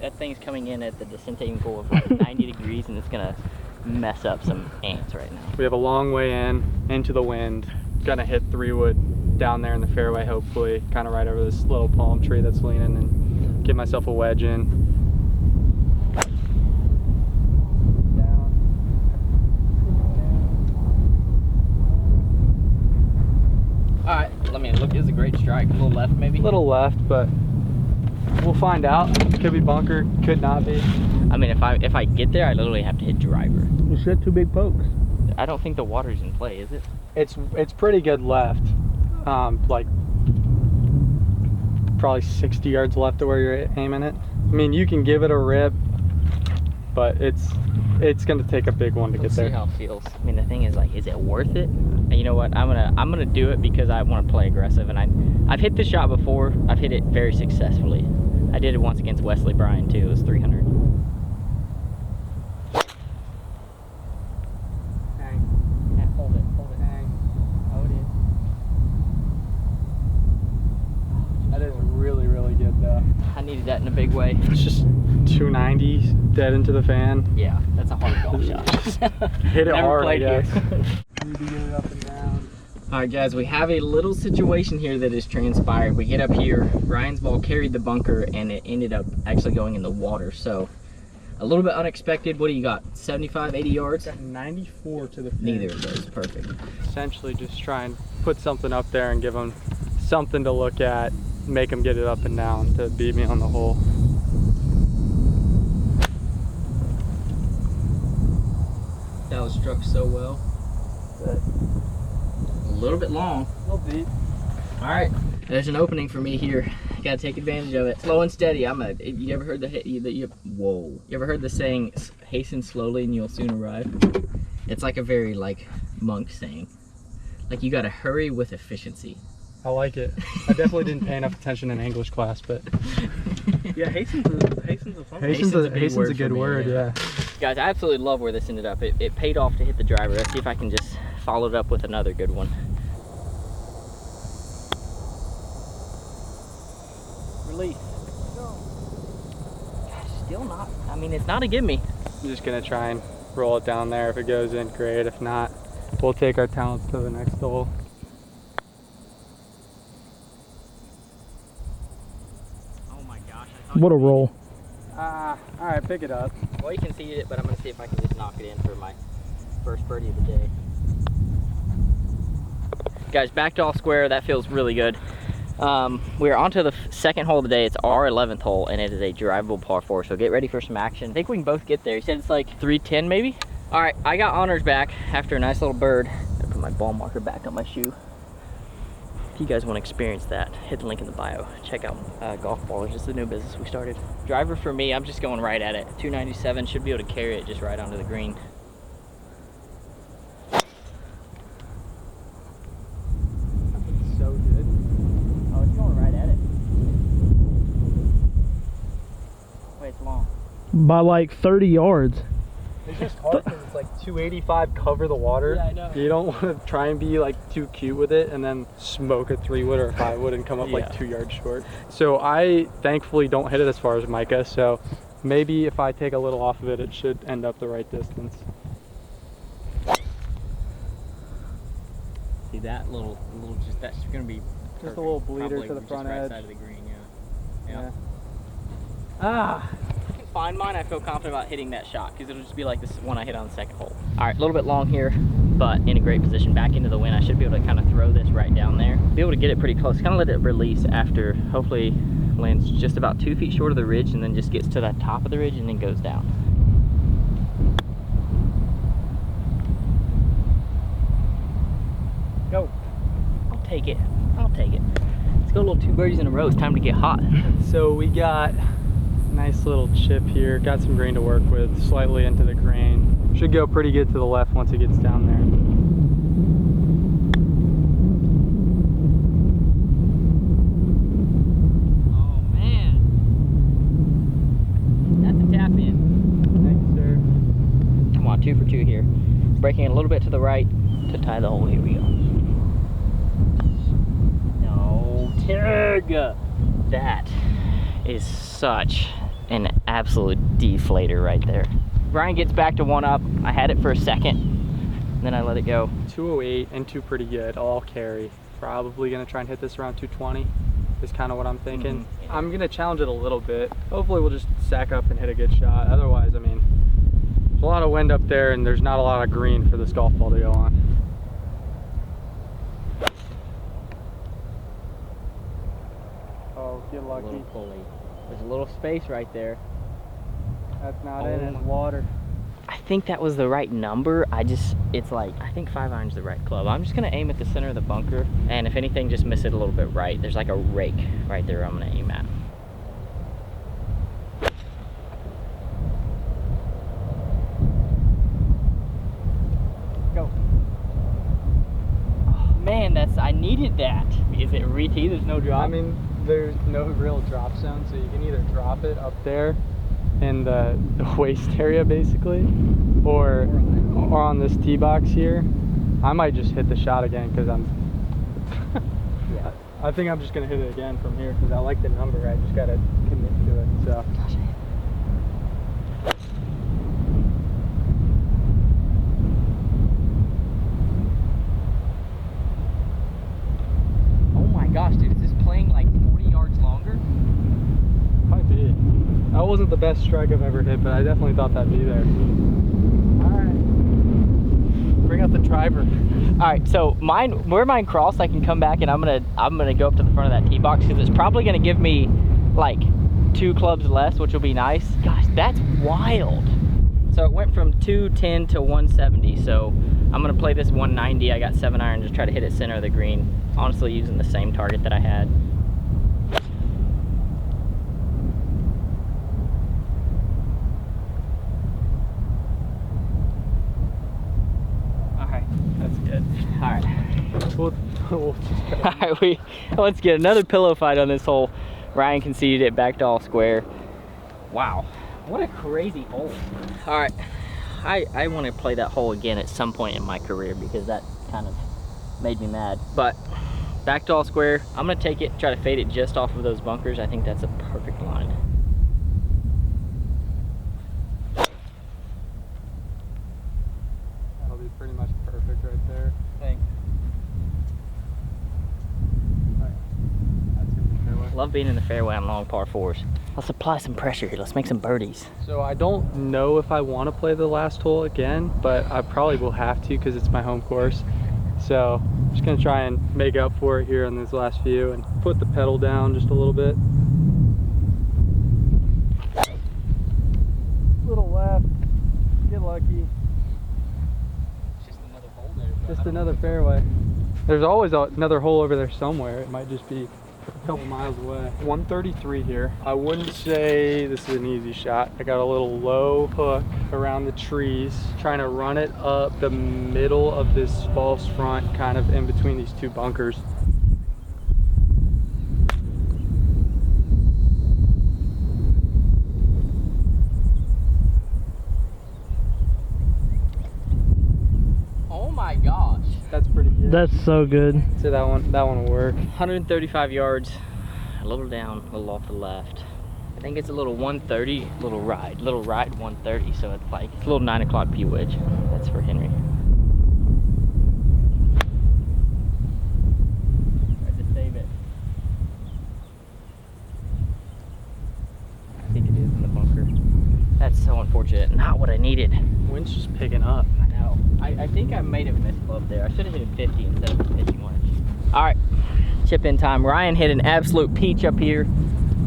That thing's coming in at the descent angle of like 90 degrees, and it's gonna mess up some ants right now. We have a long way in, into the wind. Gonna hit 3-wood down there in the fairway, hopefully, kind of right over this little palm tree that's leaning, and get myself a wedge in. All right, I mean, look, it's a great strike. A little left, maybe? A little left, but we'll find out. Could be bunker, could not be. I mean, if I get there, I literally have to hit driver. You said 2 big pokes. I don't think the water's in play, is it? It's pretty good left. Like probably 60 yards left of where you're aiming it. I mean, you can give it a rip, but it's gonna take a big one to Let's get there. see how it feels. I mean, the thing is, like, is it worth it? And you know what? I'm gonna do it because I want to play aggressive, and I've hit this shot before. I've hit it very successfully. I did it once against Wesley Bryan too. It was 300. Hang. Yeah, hold it, Hang. Oh, it is. That is really, really good though. I needed that in a big way. It's just 290 dead into the fan. Yeah, that's a hard golf shot. Hit it Never hard, played I here. guess. Need to get it up and down. All right, guys, we have a little situation here that has transpired. We get up here, Ryan's ball carried the bunker, and it ended up actually going in the water. So a little bit unexpected. What do you got? 75, 80 yards? Got 94 to the fin. Neither of those. Perfect. Essentially just try and put something up there and give them something to look at, make them get it up and down to beat me on the hole. That was struck so well. A little bit long. A little deep. All right, there's an opening for me here. Gotta take advantage of it. Slow and steady. You ever heard whoa? You ever heard the saying, "Hasten slowly and you'll soon arrive"? It's like a very monk saying. Like, you gotta hurry with efficiency. I like it. I definitely didn't pay enough attention in English class, but Yeah, hasten's a fun one. hasten's a good word, yeah. Guys, I absolutely love where this ended up. It paid off to hit the driver. Let's see if I can just follow it up with another good one. Release. Gosh, still not. I mean, it's not a gimme. I'm just gonna try and roll it down there. If it goes in, great. If not, we'll take our talents to the next hole. Oh my gosh. What a roll. All right, pick it up. Well, you can see it, but I'm gonna see if I can just knock it in for my first birdie of the day. Guys, back to all square. That feels really good. We're on to the second hole of the day. It's our 11th hole, and it is a drivable par 4, so get ready for some action. I think we can both get there. You said it's like 310 maybe? All right, I got honors back after a nice little bird. I put my ball marker back on my shoe. If you guys want to experience that, hit the link in the bio. Check out Golf Ballers. It's a new business we started. Driver for me, I'm just going right at it. 297, should be able to carry it just right onto the green. So good. Oh, it's going right at it. Wait, it's long. By like 30 yards. It's just hard because it's like 285 cover the water. Yeah, I know. You don't want to try and be like too cute with it and then smoke a 3-wood or a 5-wood and come up like 2 yards short. So I thankfully don't hit it as far as Micah, so maybe if I take a little off of it, it should end up the right distance. See that little just that's gonna be Just perfect. a little bleeder Probably to the just front right edge. side of the green, yeah. Ah, If I can find mine, I feel confident about hitting that shot because it'll just be like this one I hit on the second hole. All right, a little bit long here, but in a great position. Back into the wind, I should be able to kind of throw this right down there. Be able to get it pretty close, kind of let it release after, hopefully lands just about 2 feet short of the ridge and then just gets to the top of the ridge and then goes down. Go. I'll take it. I'll take it. Let's go a little 2 birdies in a row. It's time to get hot. so we got a nice little chip here. Got some green to work with, slightly into the green. Should go pretty good to the left once it gets down there. Oh man. That's a tap in. Thanks, sir. Come on, 2 for 2 here. Breaking it a little bit to the right to tie the hole. Here we go. No, Tig! That is such an absolute deflator right there. Ryan gets back to 1 up. I had it for a second, and then I let it go. 208 and 2 pretty good, all carry. Probably gonna try and hit this around 220 is kind of what I'm thinking. I'm gonna challenge it a little bit. Hopefully we'll just sack up and hit a good shot. Otherwise, I mean, there's a lot of wind up there and there's not a lot of green for this golf ball to go on. Oh, get A lucky. little pulley. There's a little space right there. That's not Oh in, it's my- water. I think that was the right number. It's like, I think 5 iron's the right club. I'm just gonna aim at the center of the bunker, and if anything, just miss it a little bit right. There's like a rake right there I'm gonna aim at. Go. Oh, man, I needed that. Is it re-tee? There's no drop? I mean, there's no real drop zone, so you can either drop it up there in the waist area basically, or on this tee box here. I might just hit the shot again because Yeah. I think I'm just gonna hit it again from here because I like the number. I just gotta commit to it. So. Oh my gosh, dude, is this playing like 40 yards longer? Might be. That wasn't the best strike I've ever hit, but I definitely thought that'd be there. Alright. Bring out the driver. Alright, so where mine crossed, I can come back and I'm gonna go up to the front of that tee box because it's probably gonna give me like 2 clubs less, which will be nice. Gosh, that's wild. So it went from 210 to 170, so I'm gonna play this 190. I got 7 iron to try to hit it center of the green. Honestly, using the same target that I had. That's good. All right. We'll All right, let's get another pillow fight on this hole. Ryan conceded it back to all square. Wow, what a crazy hole. All right, I want to play that hole again at some point in my career because that kind of made me mad. But back to all square. I'm gonna take it, try to fade it just off of those bunkers. I think that's a perfect line. pretty much perfect right there. Thanks. That's gonna be fairway. Love being in the fairway on long par fours. Let's apply some pressure here. Let's make some birdies. So I don't know if I want to play the last hole again, but I probably will have to because it's my home course. So I'm just gonna try and make up for it here on these last few and put the pedal down just a little bit. Little left, get lucky. It's just another hole there. Just another fairway. There's always another hole over there somewhere. It might just be a couple miles away. 133 here. I wouldn't say this is an easy shot. I got a little low hook around the trees, trying to run it up the middle of this false front, kind of in between these two bunkers. Oh my gosh. That's pretty good. That's so good. So that one will work. 135 yards, a little down, a little off the left. I think it's a little 130, little ride 130. So it's like it's a little 9 o'clock P wedge. That's for Henry. Tried to save it. I think it is in the bunker. That's so unfortunate. Not what I needed. Wind's just picking up. I know. I think I might have missed club there. I should have hit it 50 instead of 51. All right, chip in time. Ryan hit an absolute peach up here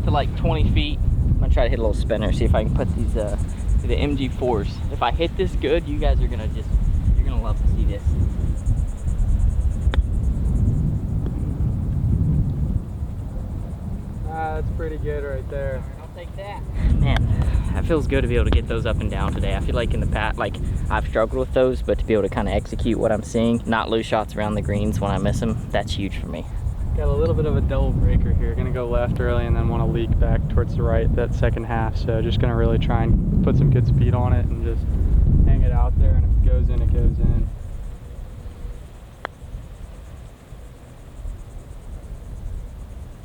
to like 20 feet. I'm gonna try to hit a little spinner, see if I can put these the MG4s. If I hit this good, you guys are gonna you're gonna love to see this. That's pretty good right there. I'll take that. Man, that feels good to be able to get those up and down today. I feel like in the past, like I've struggled with those, but to be able to kind of execute what I'm seeing, not lose shots around the greens when I miss them, that's huge for me. Got a little bit of a double breaker here. Gonna go left early and then want to leak back towards the right that second half. So just gonna really try and put some good speed on it and just hang it out there. And if it goes in, it goes in.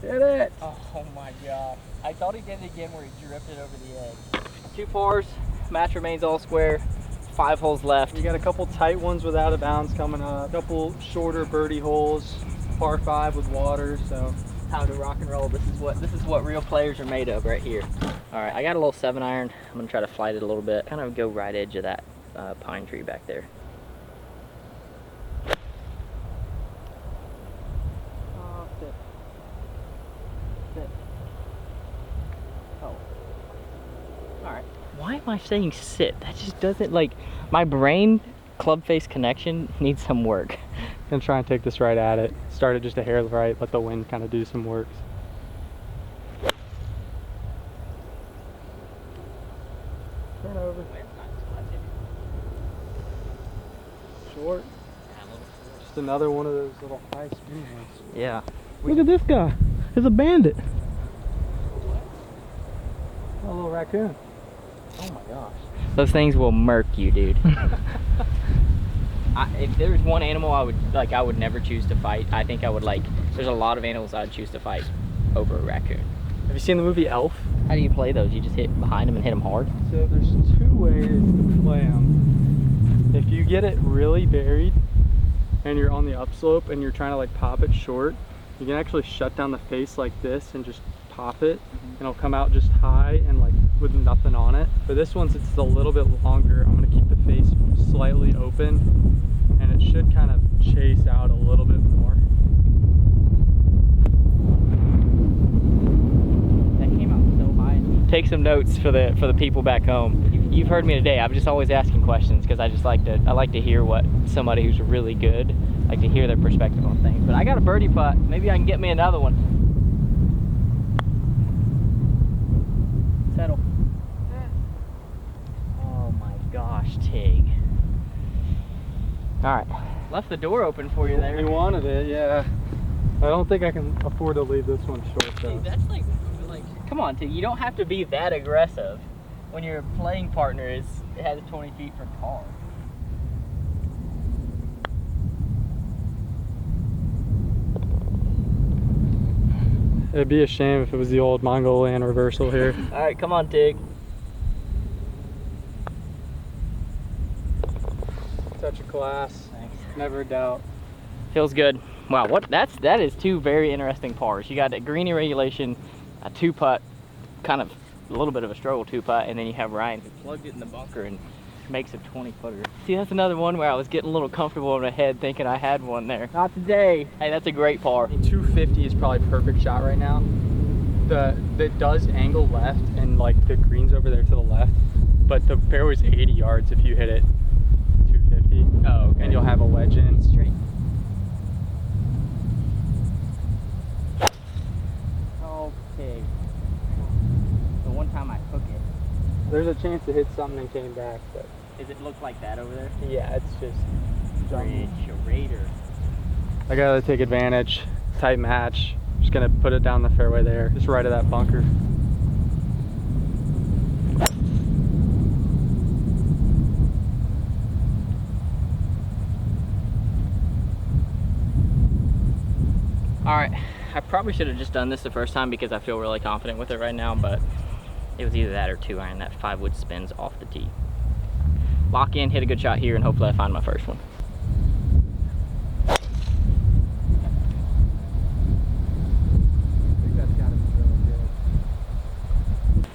Hit it! Oh my gosh. I thought he did it again where he drifted over the edge. 2 pars, match remains all square, 5 holes left. We got a couple tight ones with out of bounds coming up, a couple shorter birdie holes, par 5 with water, so Time to rock and roll. This is what real players are made of right here. All right, I got a little 7-iron. I'm gonna try to flight it a little bit, kind of go right edge of that pine tree back there. oh, sit. Oh. All right. Why am I saying sit? That just doesn't, like, my brain club face connection needs some work. Gonna try and take this right at it. Start it just a hair right, let the wind kind of do some work. Turn over. Short. Just another one of those little high spin ones. Yeah. Look at this guy. It's a bandit. A little raccoon. Oh my gosh. Those things will murk you, dude. If there's one animal I would never choose to fight, I think I would there's a lot of animals I'd choose to fight over a raccoon. Have you seen the movie Elf? How do you play those? You just hit behind them and hit them hard? So there's 2 ways to play them. If you get it really buried and you're on the upslope and you're trying to like pop it short, you can actually shut down the face like this and just pop it, and it'll come out just high and like with nothing on it. For this one, since it's a little bit longer, I'm gonna keep the face slightly open and it should kind of chase out a little bit more. That came out so high. Take some notes for the people back home. You've heard me today. I'm just always asking questions because I like to hear what somebody who's really good, like to hear their perspective on things. But I got a birdie putt. Maybe I can get me another one. Settle. Oh my gosh, Tig. All right, left the door open for you there. You wanted it, yeah. I don't think I can afford to leave this one short though. Dude, that's like, come on, Tig. You don't have to be that aggressive when your playing partner has 20 feet from par. It'd be a shame if it was the old Mongolian reversal here. All right, come on, Tig. Such a class. Thanks. Never a doubt. Feels good. Wow, that is two very interesting pars. You got a greenie regulation, a 2-putt, kind of a little bit of a struggle 2-putt, and then you have Ryan who plugged it in the bunker and makes a 20-footer. See, that's another one where I was getting a little comfortable in my head thinking I had one there. Not today. Hey, that's a great par. 250 is probably perfect shot right now. It does angle left, and like the green's over there to the left, but the fairway's 80 yards if you hit it 250. Oh, okay. And you'll have a wedge in. Straight. Okay. The one time I took it. There's a chance to hit something and came back, but Does it look like that over there? yeah, it's just jumping. Raider. I gotta take advantage. Tight match. Just gonna put it down the fairway there, just right of that bunker. All right, I probably should have just done this the first time because I feel really confident with it right now, but it was either that or 2-iron. That 5-wood spins off the tee. Lock in, hit a good shot here, and hopefully I find my first one.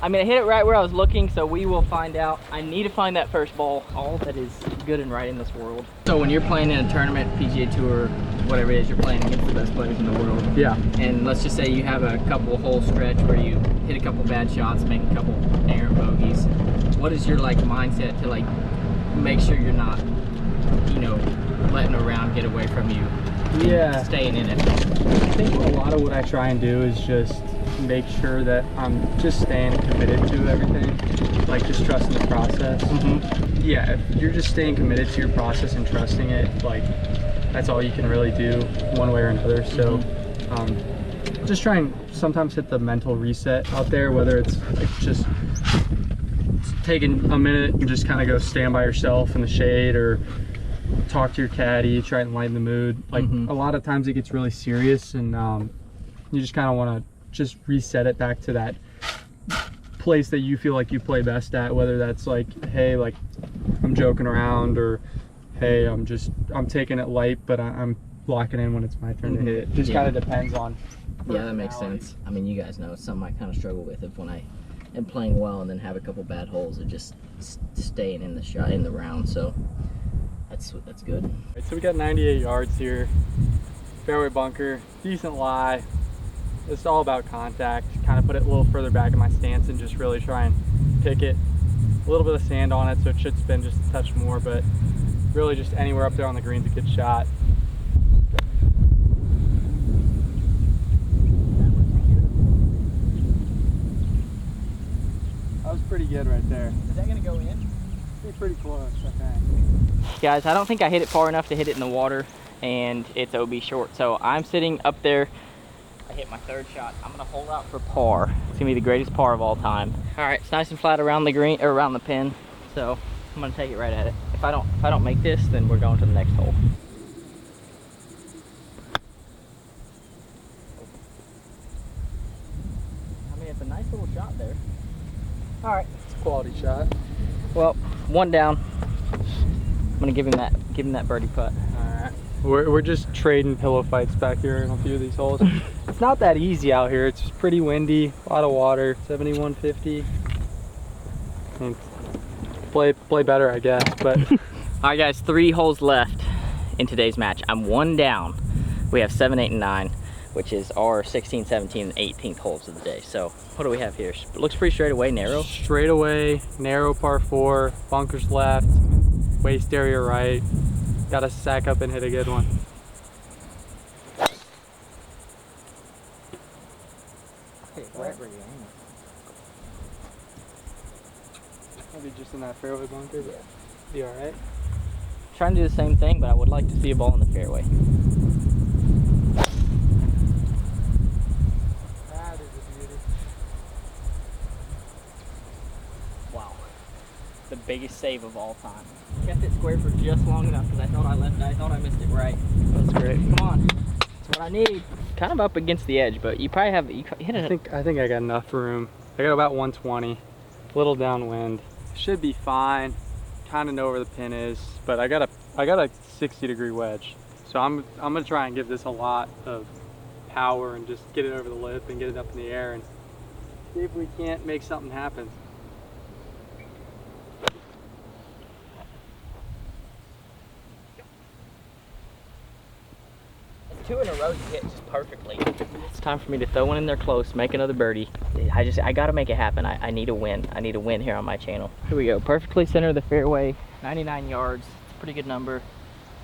I mean, I hit it right where I was looking, so we will find out. I need to find that first ball, all that is good and right in this world. So when you're playing in a tournament, PGA Tour, whatever it is, you're playing against the best players in the world. Yeah. And let's just say you have a couple hole stretch where you hit a couple bad shots, make a couple errant bogeys. What is your like mindset to like make sure you're not, you know, letting a round get away from you? Yeah. Staying in it. I think a lot of what I try and do is just make sure that I'm just staying committed to everything, like just trusting the process. Yeah, if you're just staying committed to your process and trusting it, like that's all you can really do one way or another. So just try and sometimes hit the mental reset out there, whether it's like just taking a minute and just kind of go stand by yourself in the shade or talk to your caddy, try and lighten the mood. Like a lot of times it gets really serious, and you just kind of want to just reset it back to that place that you feel like you play best at, whether that's like, hey, like I'm joking around, or hey, I'm taking it light, but I'm locking in when it's my turn to hit it. Just kind of depends on. Yeah, that makes sense. I mean, you guys know it's something I kind of struggle with if when I am playing well and then have a couple bad holes of just staying in the shot in the round. So that's good. Right, so we got 98 yards here, fairway bunker, decent lie. It's all about contact. Kind of put it a little further back in my stance and just really try and pick it. A little bit of sand on it, so it should spin just a touch more, but really just anywhere up there on the green's a good shot. That was pretty good right there. Is that gonna go in? Be pretty close, I think. Guys, I don't think I hit it far enough to hit it in the water, and it's OB short. So I'm sitting up there. I hit my third shot. I'm gonna hold out for par. It's gonna be the greatest par of all time. All right, it's nice and flat around the green, or around the pin. So I'm gonna take it right at it. If I don't make this, then we're going to the next hole. I mean, it's a nice little shot there. All right, It's a quality shot. well, one down. I'm gonna give him that birdie putt. Alright. We're just trading pillow fights back here in a few of these holes. It's not that easy out here. It's pretty windy, a lot of water. 7150. I mean, play better, I guess. But All right, guys, 3 holes left in today's match. I'm 1 down. We have 7, 8, and 9, which is our 16, 17, and 18th holes of the day. So what do we have here? It looks pretty straight away, narrow. straight away, narrow par 4, bunkers left, waist area right. Got to sack up and hit a good one. Maybe just in that fairway bunker, but be all right. Trying to do the same thing, but I would like to see a ball in the fairway. That is a beauty. Wow, the biggest save of all time. Kept it square for just long enough because I thought I missed it right. That's great. Come on, that's what I need. Kind of up against the edge, but you probably hit it. I think I got enough room. I got about 120, a little downwind. Should be fine. Kind of know where the pin is, but I gotta I got a 60-degree wedge, so I'm gonna try and give this a lot of power and just get it over the lip and get it up in the air and see if we can't make something happen. It's 2 in a row you hit just perfectly. It's time for me to throw one in there close, make another birdie. I gotta make it happen. I need a win. I need a win here on my channel. Here we go, perfectly center of the fairway, 99 yards. It's a pretty good number.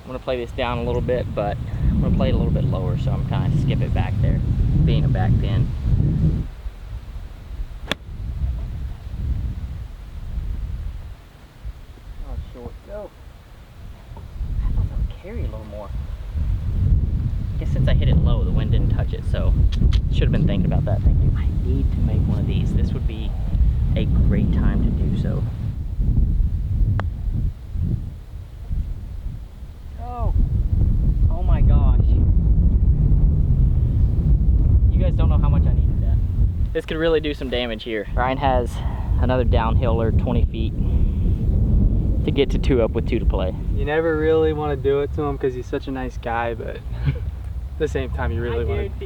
I'm gonna play this down a little bit, but I'm gonna play it a little bit lower, so I'm kind of skip it back there, being a back pin. Oh, short. Go. I thought that would carry a little more. I guess since I hit it low, the wind didn't touch it, so should have been thinking about that. Thank you. I need to make one of these. This would be a great time to do so. Oh, oh my gosh. You guys don't know how much I needed that. This could really do some damage here. Ryan has another downhiller 20 feet to get to 2 up with 2 to play. You never really want to do it to him because he's such a nice guy, but at the same time, you really want to.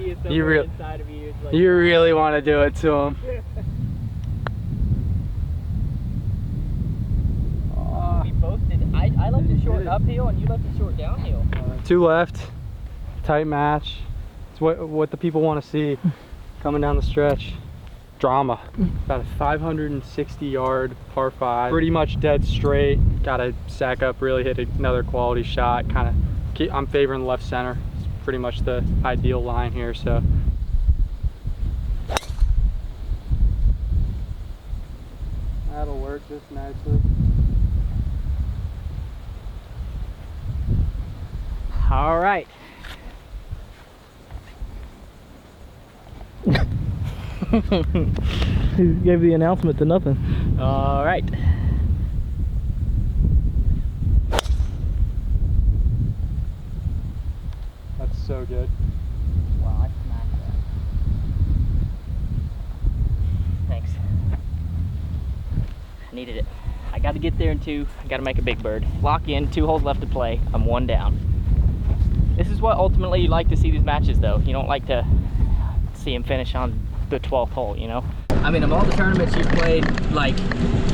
You really want to do it to him. We both did. I left it short uphill and you left it short downhill. 2 left, tight match. It's what the people want to see coming down the stretch. Drama. About a 560-yard par 5. Pretty much dead straight. Got to sack up, really hit another quality shot. I'm favoring left center. It's pretty much the ideal line here. So. That'll work just nicely. All right. He gave the announcement to nothing. All right. That's so good. Wow, I smacked that. Thanks. I needed it. I got to get there in 2. I got to make a big bird. Lock in, 2 holes left to play. I'm 1 down. This is what ultimately you like to see these matches, though. You don't like to see him finish on the 12th hole, you know? I mean, of all the tournaments you've played, like,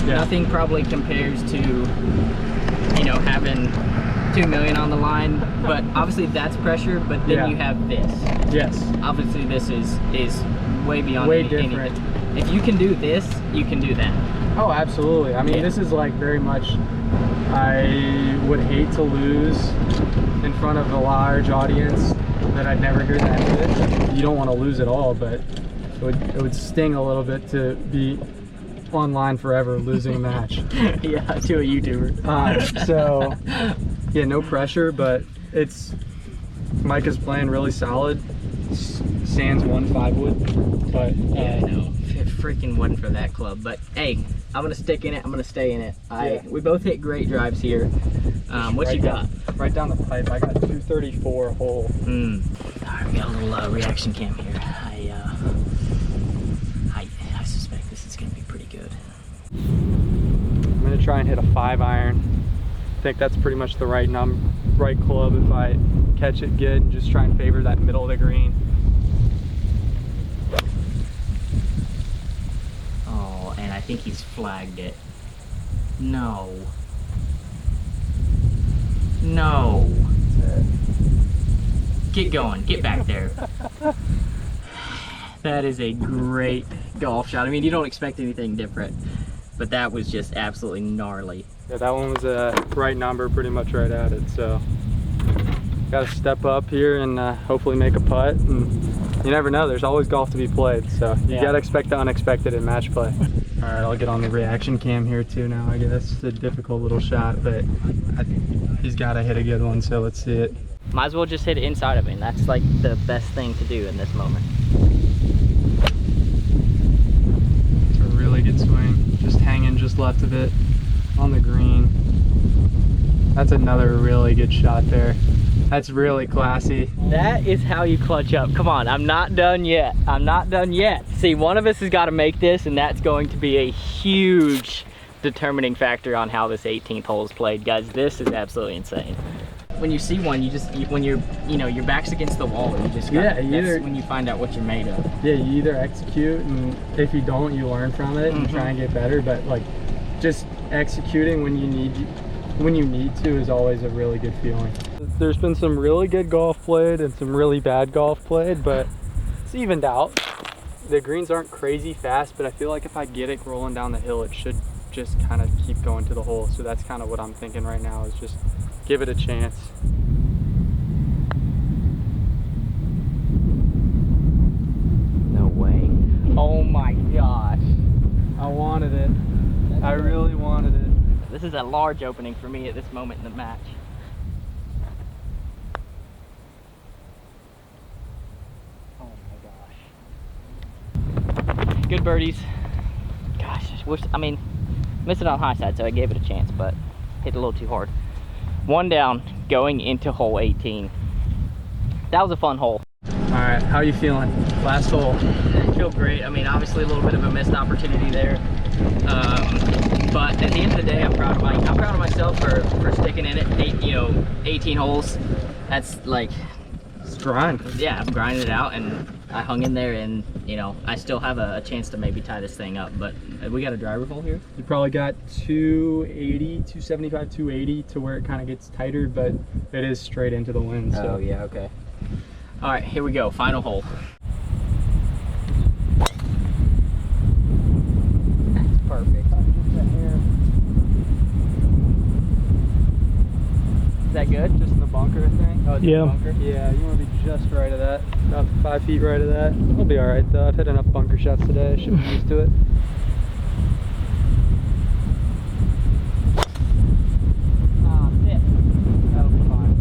nothing probably compares to, you know, having 2 million on the line, but obviously that's pressure, but then you have this. Yes. Obviously this is way beyond different. anything. If you can do this, you can do that. Oh, absolutely. I mean, this is like very much, I would hate to lose in front of a large audience that I'd never hear that good. You don't want to lose at all, but it would sting a little bit to be online forever losing a match. Yeah, to a YouTuber. So, yeah, no pressure, but Micah's playing really solid. Sans 1 5-wood, but yeah, I know. It freaking wasn't for that club, but hey, I'm gonna stick in it. I'm gonna stay in it. We both hit great drives here. What you got? Right down the pipe. I got 234 hole. All right, we got a little reaction cam here. I suspect this is gonna be pretty good. I'm gonna try and hit a 5-iron. I think that's pretty much the right club if I catch it good, and just try and favor that middle of the green. Oh, and I think he's flagged it. No. No. Get going. Get back there. That is a great golf shot. I mean, you don't expect anything different, but that was just absolutely gnarly. Yeah, that one was a right number, pretty much right at it. So, got to step up here and hopefully make a putt. And you never know. There's always golf to be played. So you got to expect the unexpected in match play. All right, I'll get on the reaction cam here too now, I guess. It's a difficult little shot, but I think he's got to hit a good one, so let's see it. Might as well just hit it inside of him. That's like the best thing to do in this moment. It's a really good swing. Just hanging just left of it on the green. That's another really good shot there. That's really classy. That is how you clutch up. Come on, I'm not done yet. I'm not done yet. See, one of us has got to make this, and that's going to be a huge determining factor on how this 18th hole is played. Guys, this is absolutely insane. When you see one, when you're, your back's against the wall, you just gotta, that's when you find out what you're made of. Yeah, you either execute, and if you don't, you learn from it and try and get better. But like, just executing when you need to is always a really good feeling. There's been some really good golf played and some really bad golf played, but it's evened out. The greens aren't crazy fast, but I feel like if I get it rolling down the hill, it should just kind of keep going to the hole. So that's kind of what I'm thinking right now, is just give it a chance. No way. Oh my gosh. I wanted it. I really wanted it. This is a large opening for me at this moment in the match. Oh my gosh. Good birdies. Gosh, I mean, missed it on the high side, so I gave it a chance, but hit a little too hard. One down, going into hole 18. That was a fun hole. All right, how are you feeling? Last hole. I feel great. I mean, obviously a little bit of a missed opportunity there. But at the end of the day, I'm proud of myself for sticking in it. 18 holes. That's like, It's grind. yeah, I'm grinding it out, and I hung in there, and I still have a chance to maybe tie this thing up. But we got a driver hole here. You probably got 280, 275, 280 to where it kind of gets tighter, but it is straight into the wind. So. Oh yeah, okay. All right, here we go. Final hole. That's perfect. Is that good? Just in the bunker, I think. Oh, it's Yeah. in the bunker? Yeah, you want to be just right of that. About 5 feet right of that. We'll be all right though. I've hit enough bunker shots today. I should be used to it. Ah, sit. That'll be fine.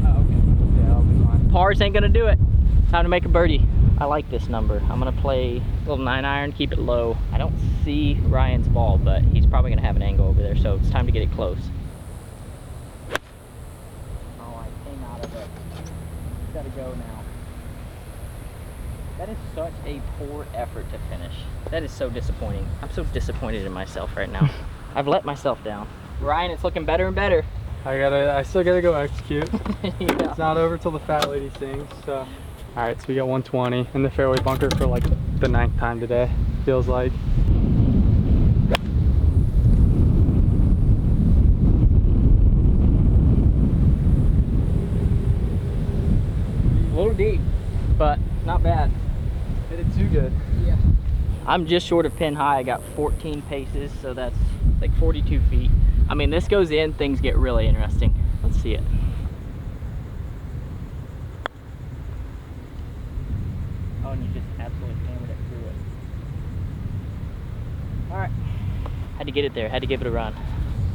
Oh, okay. Yeah, that'll be fine. Pars ain't gonna do it. Time to make a birdie. I like this number. I'm gonna play a little 9-iron, keep it low. I don't see Ryan's ball, but he's probably gonna have an angle over there, so it's time to get it close. Oh, I came out of it. Gotta go now. That is such a poor effort to finish. That is so disappointing. I'm so disappointed in myself right now. I've let myself down. Ryan, it's looking better and better. I still gotta go execute. Yeah. It's not over till the fat lady sings, so. All right, so we got 120 in the fairway bunker for like the 9th time today, feels like. A little deep, but not bad. Hit it too good. Yeah. I'm just short of pin high. I got 14 paces, so that's like 42 feet. I mean, this goes in, things get really interesting. Let's see it. Oh, and you just absolutely hammered it through it. All right. Had to get it there, had to give it a run.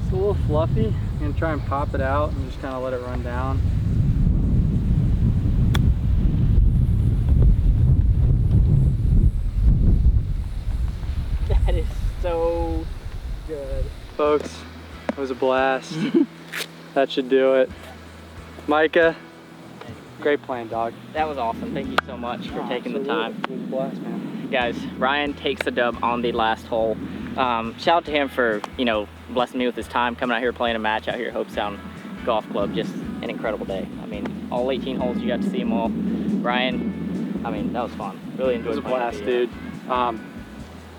It's a little fluffy. I'm gonna try and pop it out and just kind of let it run down. That is so good. Folks, it was a blast. That should do it. Micah, great playing, dog. That was awesome. Thank you so much for taking the time. It was a blast, man. Guys, Ryan takes the dub on the last hole. Shout out to him for, blessing me with his time, coming out here playing a match out here at Hope Sound Golf Club. Just an incredible day. I mean, all 18 holes, you got to see them all. Ryan, I mean, that was fun. Really enjoyed It was a playing blast, with you. dude.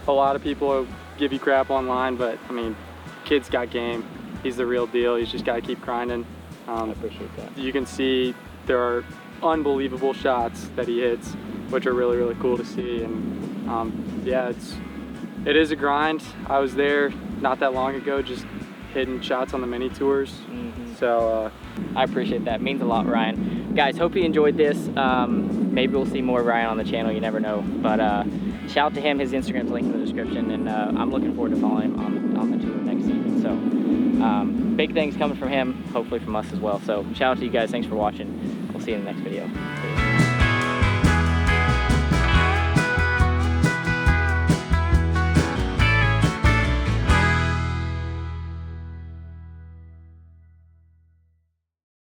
A lot of people give you crap online, but I mean, kid's got game. He's the real deal. He's just got to keep grinding. I appreciate that. You can see there are unbelievable shots that he hits, which are really, really cool to see. And yeah, it is a grind. I was there not that long ago, just hitting shots on the mini tours. So I appreciate that. It means a lot, Ryan. Guys, hope you enjoyed this. Maybe we'll see more Ryan on the channel. You never know. But shout out to him. His Instagram's linked in the description, and I'm looking forward to following him on the tour next season. So big things coming from him, hopefully from us as well. So shout out to you guys. Thanks for watching. We'll see you in the next video. Peace.